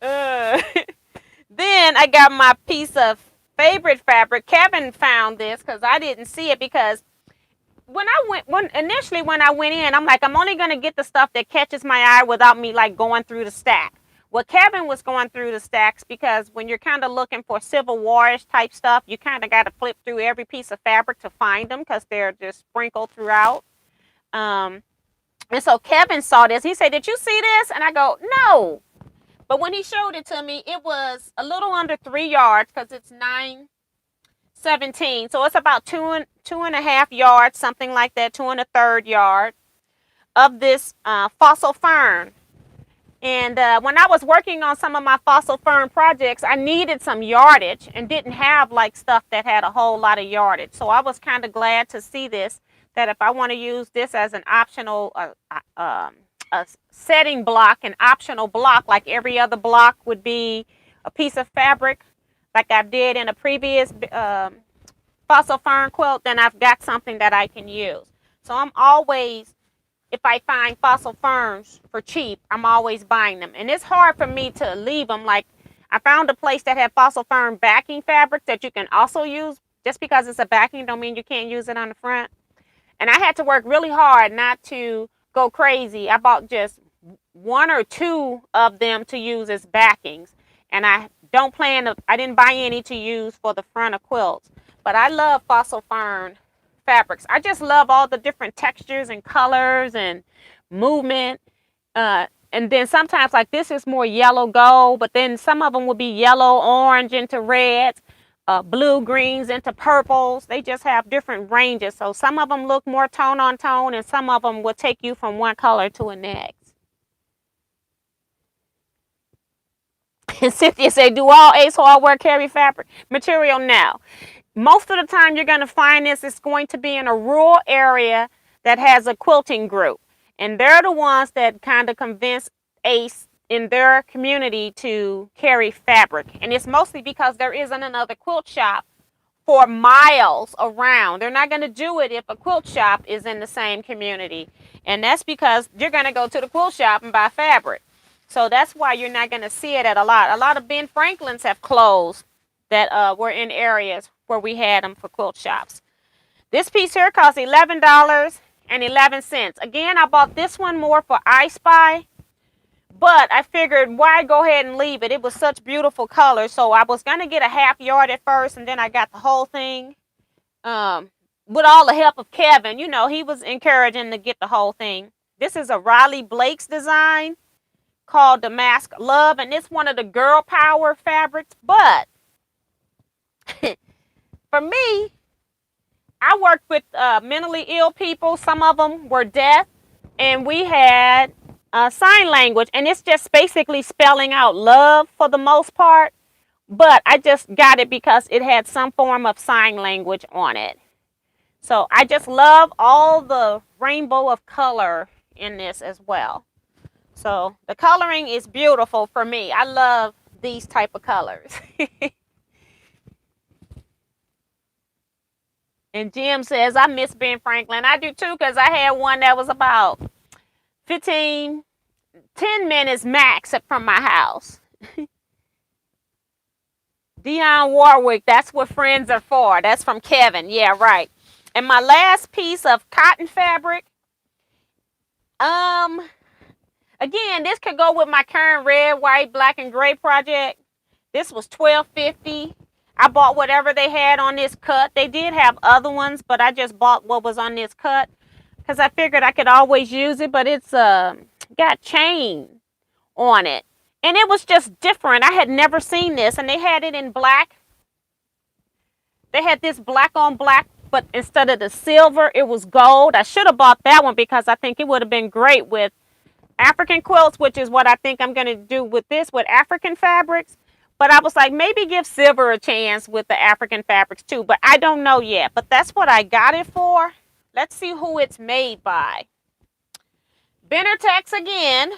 Speaker 1: Then I got my piece of favorite fabric. Kevin found this because I didn't see it, because when I went in, I'm like, I'm only going to get the stuff that catches my eye without me like going through the stack. Well, Kevin was going through the stacks because when you're kind of looking for Civil War-ish type stuff, you kind of got to flip through every piece of fabric to find them because they're just sprinkled throughout. Um, and so Kevin saw this. He said, "Did you see this?" And I go, "No." But when he showed it to me, it was a little under 3 yards because it's 917. So it's about two and a half yards, something like that, 2 1/3 yard of this fossil fern. And when I was working on some of my fossil fern projects, I needed some yardage and didn't have like stuff that had a whole lot of yardage. So I was kind of glad to see this, that if I want to use this as an optional a setting block, an optional block, like every other block would be a piece of fabric, like I did in a previous fossil fern quilt, then I've got something that I can use. So I'm always, if I find fossil ferns for cheap, I'm always buying them. And it's hard for me to leave them. Like, I found a place that had fossil fern backing fabric that you can also use. Just because it's a backing don't mean you can't use it on the front. And I had to work really hard not to go crazy. I bought just 1 or 2 of them to use as backings. And I didn't buy any to use for the front of quilts. But I love fossil fern fabrics. I just love all the different textures and colors and movement. And then sometimes, like this is more yellow gold, but then some of them will be yellow, orange into reds, blue, greens into purples. They just have different ranges. So some of them look more tone on tone, and some of them will take you from one color to the next. And Cynthia said, "Do all Ace Hardware carry fabric material now?" Most of the time you're going to find this is going to be in a rural area that has a quilting group. And they're the ones that kind of convince Ace in their community to carry fabric. And it's mostly because there isn't another quilt shop for miles around. They're not going to do it if a quilt shop is in the same community. And that's because you're going to go to the quilt shop and buy fabric. So that's why you're not going to see it at a lot. A lot of Ben Franklin's have closed that were in areas where we had them for quilt shops. This piece here costs $11.11. Again, I bought this one more for I Spy, but I figured why go ahead and leave it. It was such beautiful colors. So I was going to get a half yard at first, and then I got the whole thing. With all the help of Kevin, you know, he was encouraging to get the whole thing. This is a Riley Blake's design called Damask Love, and it's one of the girl power fabrics, but for me, I worked with mentally ill people. Some of them were deaf, and we had sign language, and it's just basically spelling out love for the most part. But I just got it because it had some form of sign language on it. So I just love all the rainbow of color in this as well. So the coloring is beautiful for me. I love these type of colors. And Jim says, "I miss Ben Franklin." I do too, because I had one that was about 10 minutes max from my house. Dionne Warwick, that's what friends are for. That's from Kevin. Yeah, right. And my last piece of cotton fabric, again, this could go with my current red, white, black, and gray project. This was $12.50. I bought whatever they had on this cut. They did have other ones, but I just bought what was on this cut because I figured I could always use it, but it's got chain on it. And it was just different. I had never seen this, and they had it in black. They had this black on black, but instead of the silver, it was gold. I should have bought that one because I think it would have been great with African quilts, which is what I think I'm going to do with this, with African fabrics. But I was like, maybe give silver a chance with the African fabrics too. But I don't know yet. But that's what I got it for. Let's see who it's made by. Benatex again.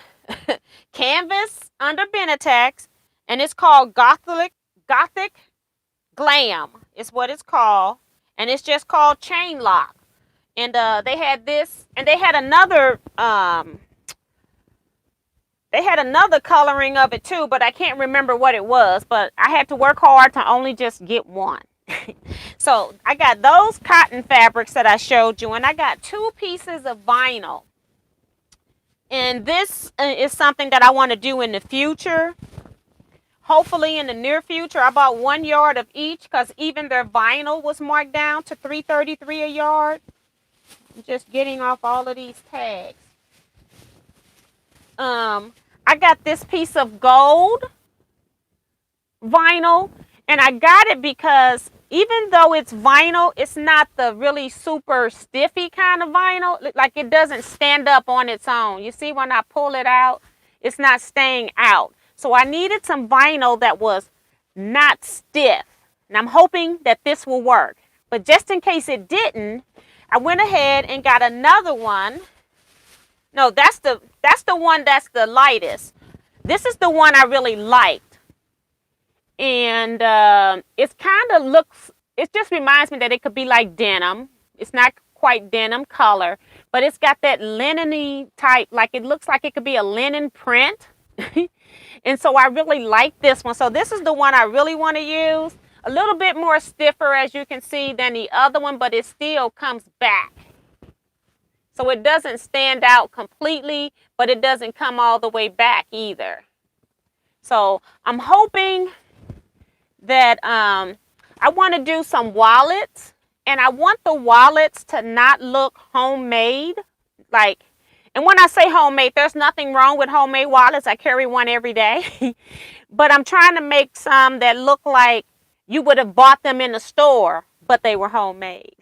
Speaker 1: Canvas under Benatex. And it's called Gothic Glam. Is what it's called. And it's just called Chain Lock. And they had this. And they had another... They had another coloring of it too, but I can't remember what it was. But I had to work hard to only just get one. So I got those cotton fabrics that I showed you, and I got 2 pieces of vinyl. And this is something that I want to do in the future. Hopefully in the near future. I bought 1 yard of each because even their vinyl was marked down to $3.33 a yard. I'm just getting off all of these tags. I got this piece of gold vinyl, and I got it because even though it's vinyl, it's not the really super stiffy kind of vinyl. Like it doesn't stand up on its own. You see, when I pull it out, it's not staying out. So I needed some vinyl that was not stiff. And I'm hoping that this will work. But just in case it didn't, I went ahead and got another one. No, that's the one that's the lightest. This is the one I really liked. And it's kind of looks, it just reminds me that it could be like denim. It's not quite denim color, but it's got that linen-y type, like it looks like it could be a linen print. And so I really like this one. So this is the one I really want to use. A little bit more stiffer, as you can see, than the other one, but it still comes back. So it doesn't stand out completely, but it doesn't come all the way back either. So I'm hoping that I want to do some wallets, and I want the wallets to not look homemade. Like, and when I say homemade, there's nothing wrong with homemade wallets. I carry one every day. But I'm trying to make some that look like you would have bought them in the store, but they were homemade.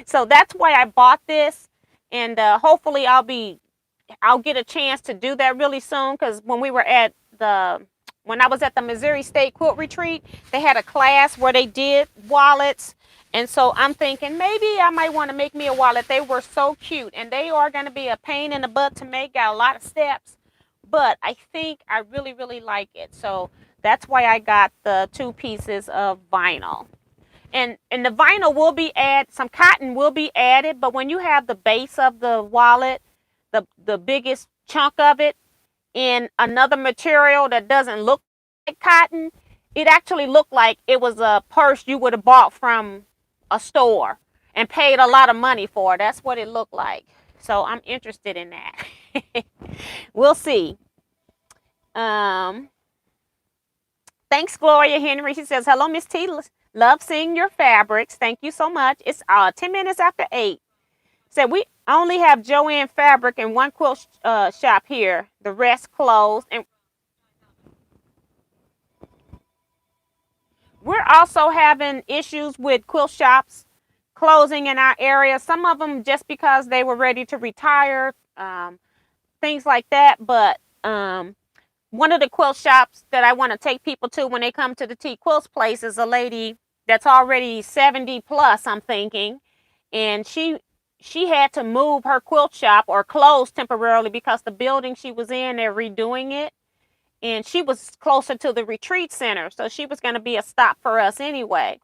Speaker 1: So that's why I bought this. And hopefully I'll get a chance to do that really soon, because when I was at the Missouri State Quilt Retreat, they had a class where they did wallets. And so I'm thinking maybe I might want to make me a wallet. They were so cute, and they are going to be a pain in the butt to make. Got a lot of steps, but I think I really, really like it. So that's why I got the 2 pieces of vinyl. And the vinyl will be some cotton will be added, but when you have the base of the wallet, the biggest chunk of it, in another material that doesn't look like cotton, it actually looked like it was a purse you would have bought from a store and paid a lot of money for. That's what it looked like. So I'm interested in that. We'll see. Thanks, Gloria Henry. She says, hello, Miss T. Love seeing your fabrics. Thank you so much. It's 10 minutes after 8. Said we only have Joann Fabric and one quilt shop here. The rest closed. And we're also having issues with quilt shops closing in our area. Some of them just because they were ready to retire, things like that. But one of the quilt shops that I want to take people to when they come to the T Quilts place is a lady that's already 70 plus, I'm thinking. And she had to move her quilt shop or close temporarily because the building she was in, they're redoing it. And she was closer to the retreat center. So she was going to be a stop for us anyway.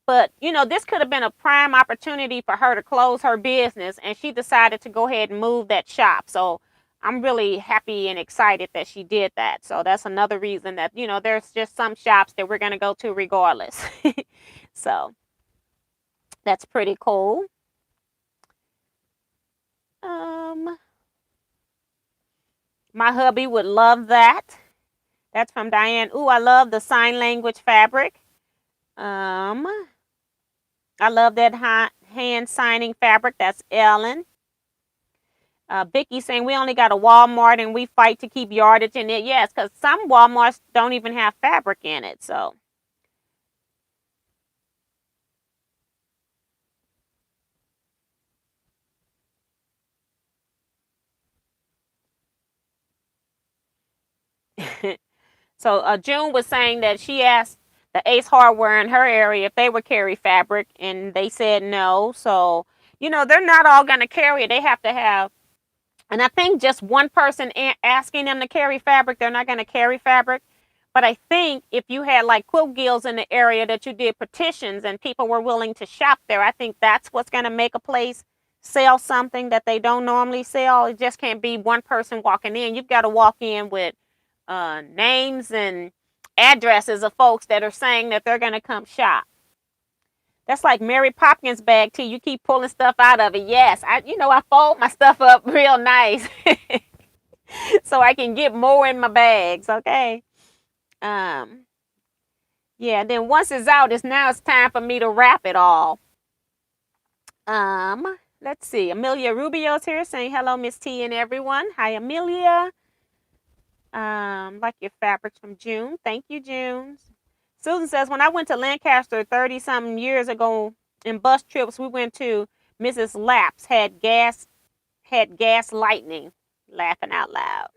Speaker 1: But, you know, this could have been a prime opportunity for her to close her business. And she decided to go ahead and move that shop. So I'm really happy and excited that she did that. So that's another reason that, you know, there's just some shops that we're going to go to regardless. So that's pretty cool. My hubby would love that. That's from Diane. Ooh, I love the sign language fabric. I love that hand signing fabric. That's Ellen. Vicky saying we only got a Walmart and we fight to keep yardage in it. Yes, because some Walmarts don't even have fabric in it. So. So June was saying that she asked the Ace Hardware in her area if they would carry fabric, and they said no. So, you know, they're not all going to carry it. They have to have, and I think just one person asking them to carry fabric, they're not going to carry fabric. But I think if you had like quilt guilds in the area that you did petitions and people were willing to shop there, I think that's what's going to make a place sell something that they don't normally sell. It just can't be one person walking in. You've got to walk in with names and addresses of folks that are saying that they're going to come shop. That's like Mary Poppins bag too. You keep pulling stuff out of it. Yes, I fold my stuff up real nice. so I can get more in my bags, okay? Um, yeah, then once it's out, it's time for me to wrap it all. Let's see. Amelia Rubio's here saying hello, Miss T and everyone. Hi, Amelia. Like your fabrics from June. Thank you, June. Susan says, when I went to Lancaster 30 something years ago in bus trips, we went to Mrs. Lapp's, had gas lightning. Laughing out loud.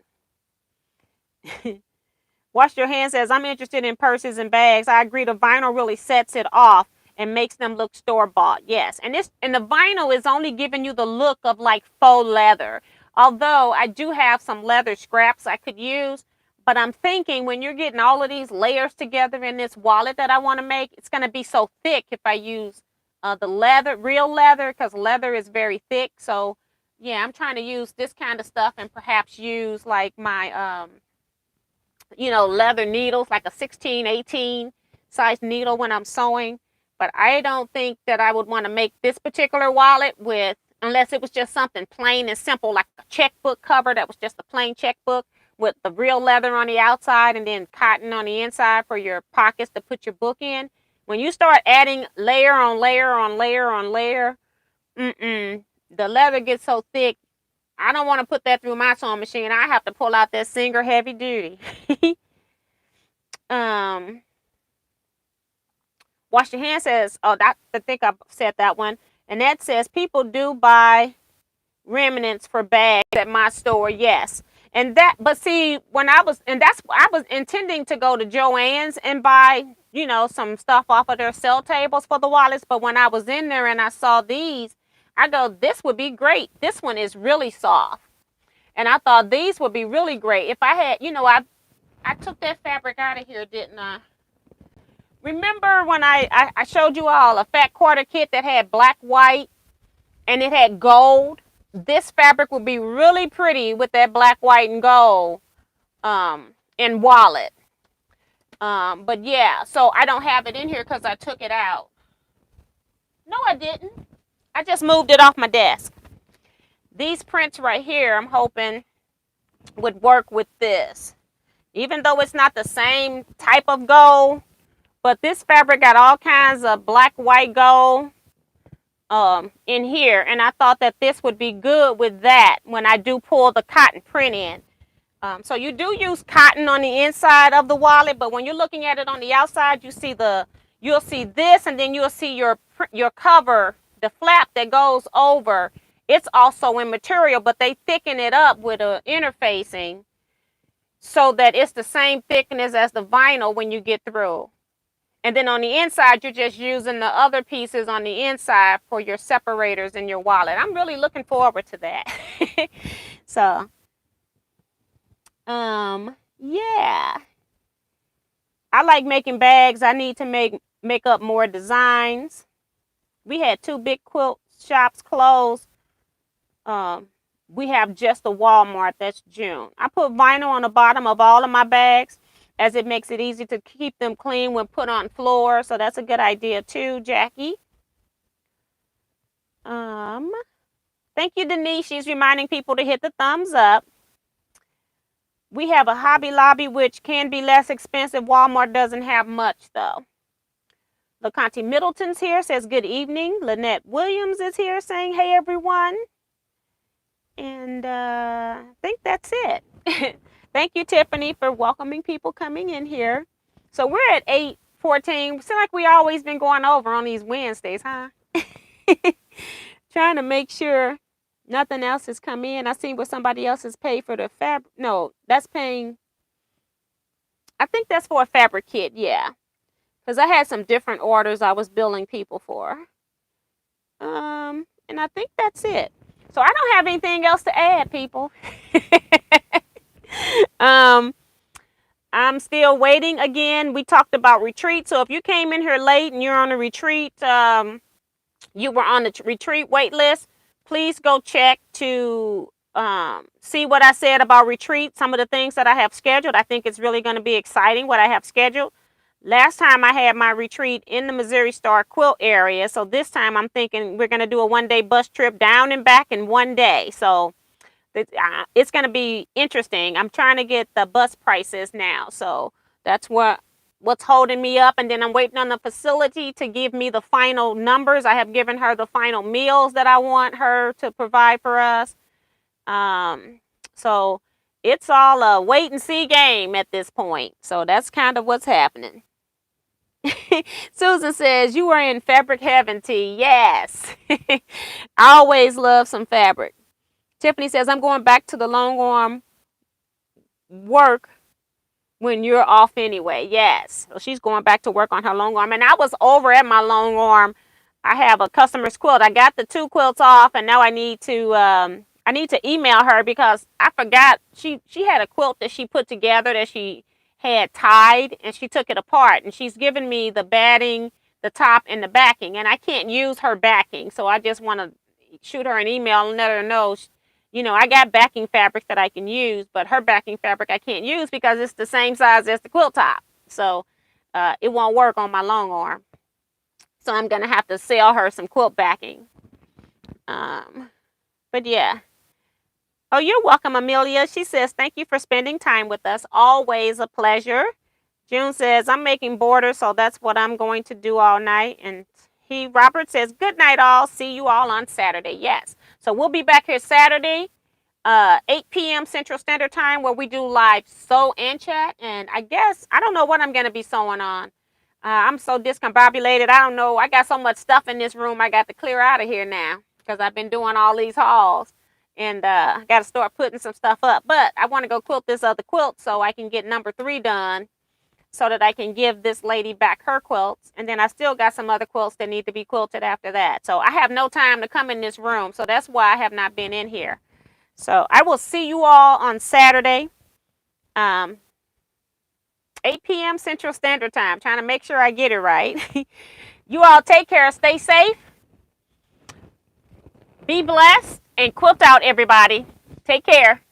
Speaker 1: Wash Your Hands says, I'm interested in purses and bags. I agree the vinyl really sets it off and makes them look store-bought. Yes. And the vinyl is only giving you the look of like faux leather. Although I do have some leather scraps I could use. But I'm thinking when you're getting all of these layers together in this wallet that I want to make, it's going to be so thick if I use the leather, real leather, because leather is very thick. So yeah, I'm trying to use this kind of stuff and perhaps use like my leather needles, like a 16, 18 size needle when I'm sewing. But I don't think that I would want to make this particular wallet unless it was just something plain and simple, like a checkbook cover that was just a plain checkbook with the real leather on the outside and then cotton on the inside for your pockets to put your book in. When you start adding layer on layer on layer on layer, the leather gets so thick, I don't want to put that through my sewing machine. I have to pull out that Singer heavy duty. Wash Your Hands says, I think I said that one. And that says, people do buy remnants for bags at my store. Yes. But see, I was intending to go to Joann's and buy, some stuff off of their sell tables for the wallets. But when I was in there and I saw these, I go, this would be great. This one is really soft. And I thought these would be really great. If I had, I took that fabric out of here, didn't I? Remember when I showed you all a fat quarter kit that had black, white, and it had gold? This fabric would be really pretty with that black, white, and gold in wallet. But yeah, so I don't have it in here because I took it out. No, I didn't. I just moved it off my desk. These prints right here, I'm hoping would work with this. Even though it's not the same type of gold, but this fabric got all kinds of black, white, gold in here. And I thought that this would be good with that when I do pull the cotton print in. So you do use cotton on the inside of the wallet, but when you're looking at it on the outside, you'll see this, and then you'll see your cover, the flap that goes over. It's also in material, but they thicken it up with a interfacing so that it's the same thickness as the vinyl when you get through. And then on the inside, you're just using the other pieces on the inside for your separators in your wallet. I'm really looking forward to that. So, yeah. I like making bags. I need to make up more designs. We had 2 big quilt shops close. We have just a Walmart. That's June. I put vinyl on the bottom of all of my bags as it makes it easy to keep them clean when put on floor. So that's a good idea too, Jackie. Thank you, Denise. She's reminding people to hit the thumbs up. We have a Hobby Lobby, which can be less expensive. Walmart doesn't have much, though. LaConte Middleton's here, says good evening. Lynette Williams is here saying, hey, everyone. And I think that's it. Thank you, Tiffany, for welcoming people coming in here. So we're at 8:14. Seems like we always been going over on these Wednesdays, huh? Trying to make sure nothing else has come in. I seen what somebody else has paid for the fabric. No, that's paying. I think that's for a fabric kit, yeah. Because I had some different orders I was billing people for. And I think that's it. So I don't have anything else to add, people. I'm still waiting. Again, we talked about retreat. So if you came in here late and you're on a retreat, you were on the retreat wait list, please go check to see what I said about retreat, some of the things that I have scheduled. I think it's really going to be exciting what I have scheduled. Last time I had my retreat in the Missouri Star Quilt area. So this time I'm thinking we're going to do a 1-day bus trip down and back in 1 day. So It's going to be interesting. I'm trying to get the bus prices now, so that's what's holding me up. And then I'm waiting on the facility to give me the final numbers. I have given her the final meals that I want her to provide for us. So it's all a wait and see game at this point. So that's kind of what's happening. Susan says, you are in fabric heaven, T. Yes. I always love some fabric. Tiffany says, I'm going back to the long arm work when you're off anyway. Yes. So she's going back to work on her long arm. And I was over at my long arm. I have a customer's quilt. I got the 2 quilts off, and now I need to email her because I forgot she had a quilt that she put together that she had tied, and she took it apart, and she's given me the batting, the top, and the backing, and I can't use her backing, so I just want to shoot her an email and let her know, I got backing fabric that I can use, but her backing fabric I can't use because it's the same size as the quilt top, so it won't work on my long arm. So I'm gonna have to sell her some quilt backing. But yeah. Oh, you're welcome, Amelia. She says, thank you for spending time with us. Always a pleasure. June says, I'm making borders, so that's what I'm going to do all night. And Robert says, good night, all. See you all on Saturday. Yes. So we'll be back here Saturday, 8 p.m. Central Standard Time, where we do live sew and chat. And I don't know what I'm going to be sewing on. I'm so discombobulated. I don't know. I got so much stuff in this room I got to clear out of here now because I've been doing all these hauls. And I got to start putting some stuff up. But I want to go quilt this other quilt so I can get number 3 done so that I can give this lady back her quilts. And then I still got some other quilts that need to be quilted after that. So I have no time to come in this room. So that's why I have not been in here. So I will see you all on Saturday, 8 p.m. Central Standard Time. Trying to make sure I get it right. You all take care. Stay safe. Be blessed. And quilt out, everybody. Take care.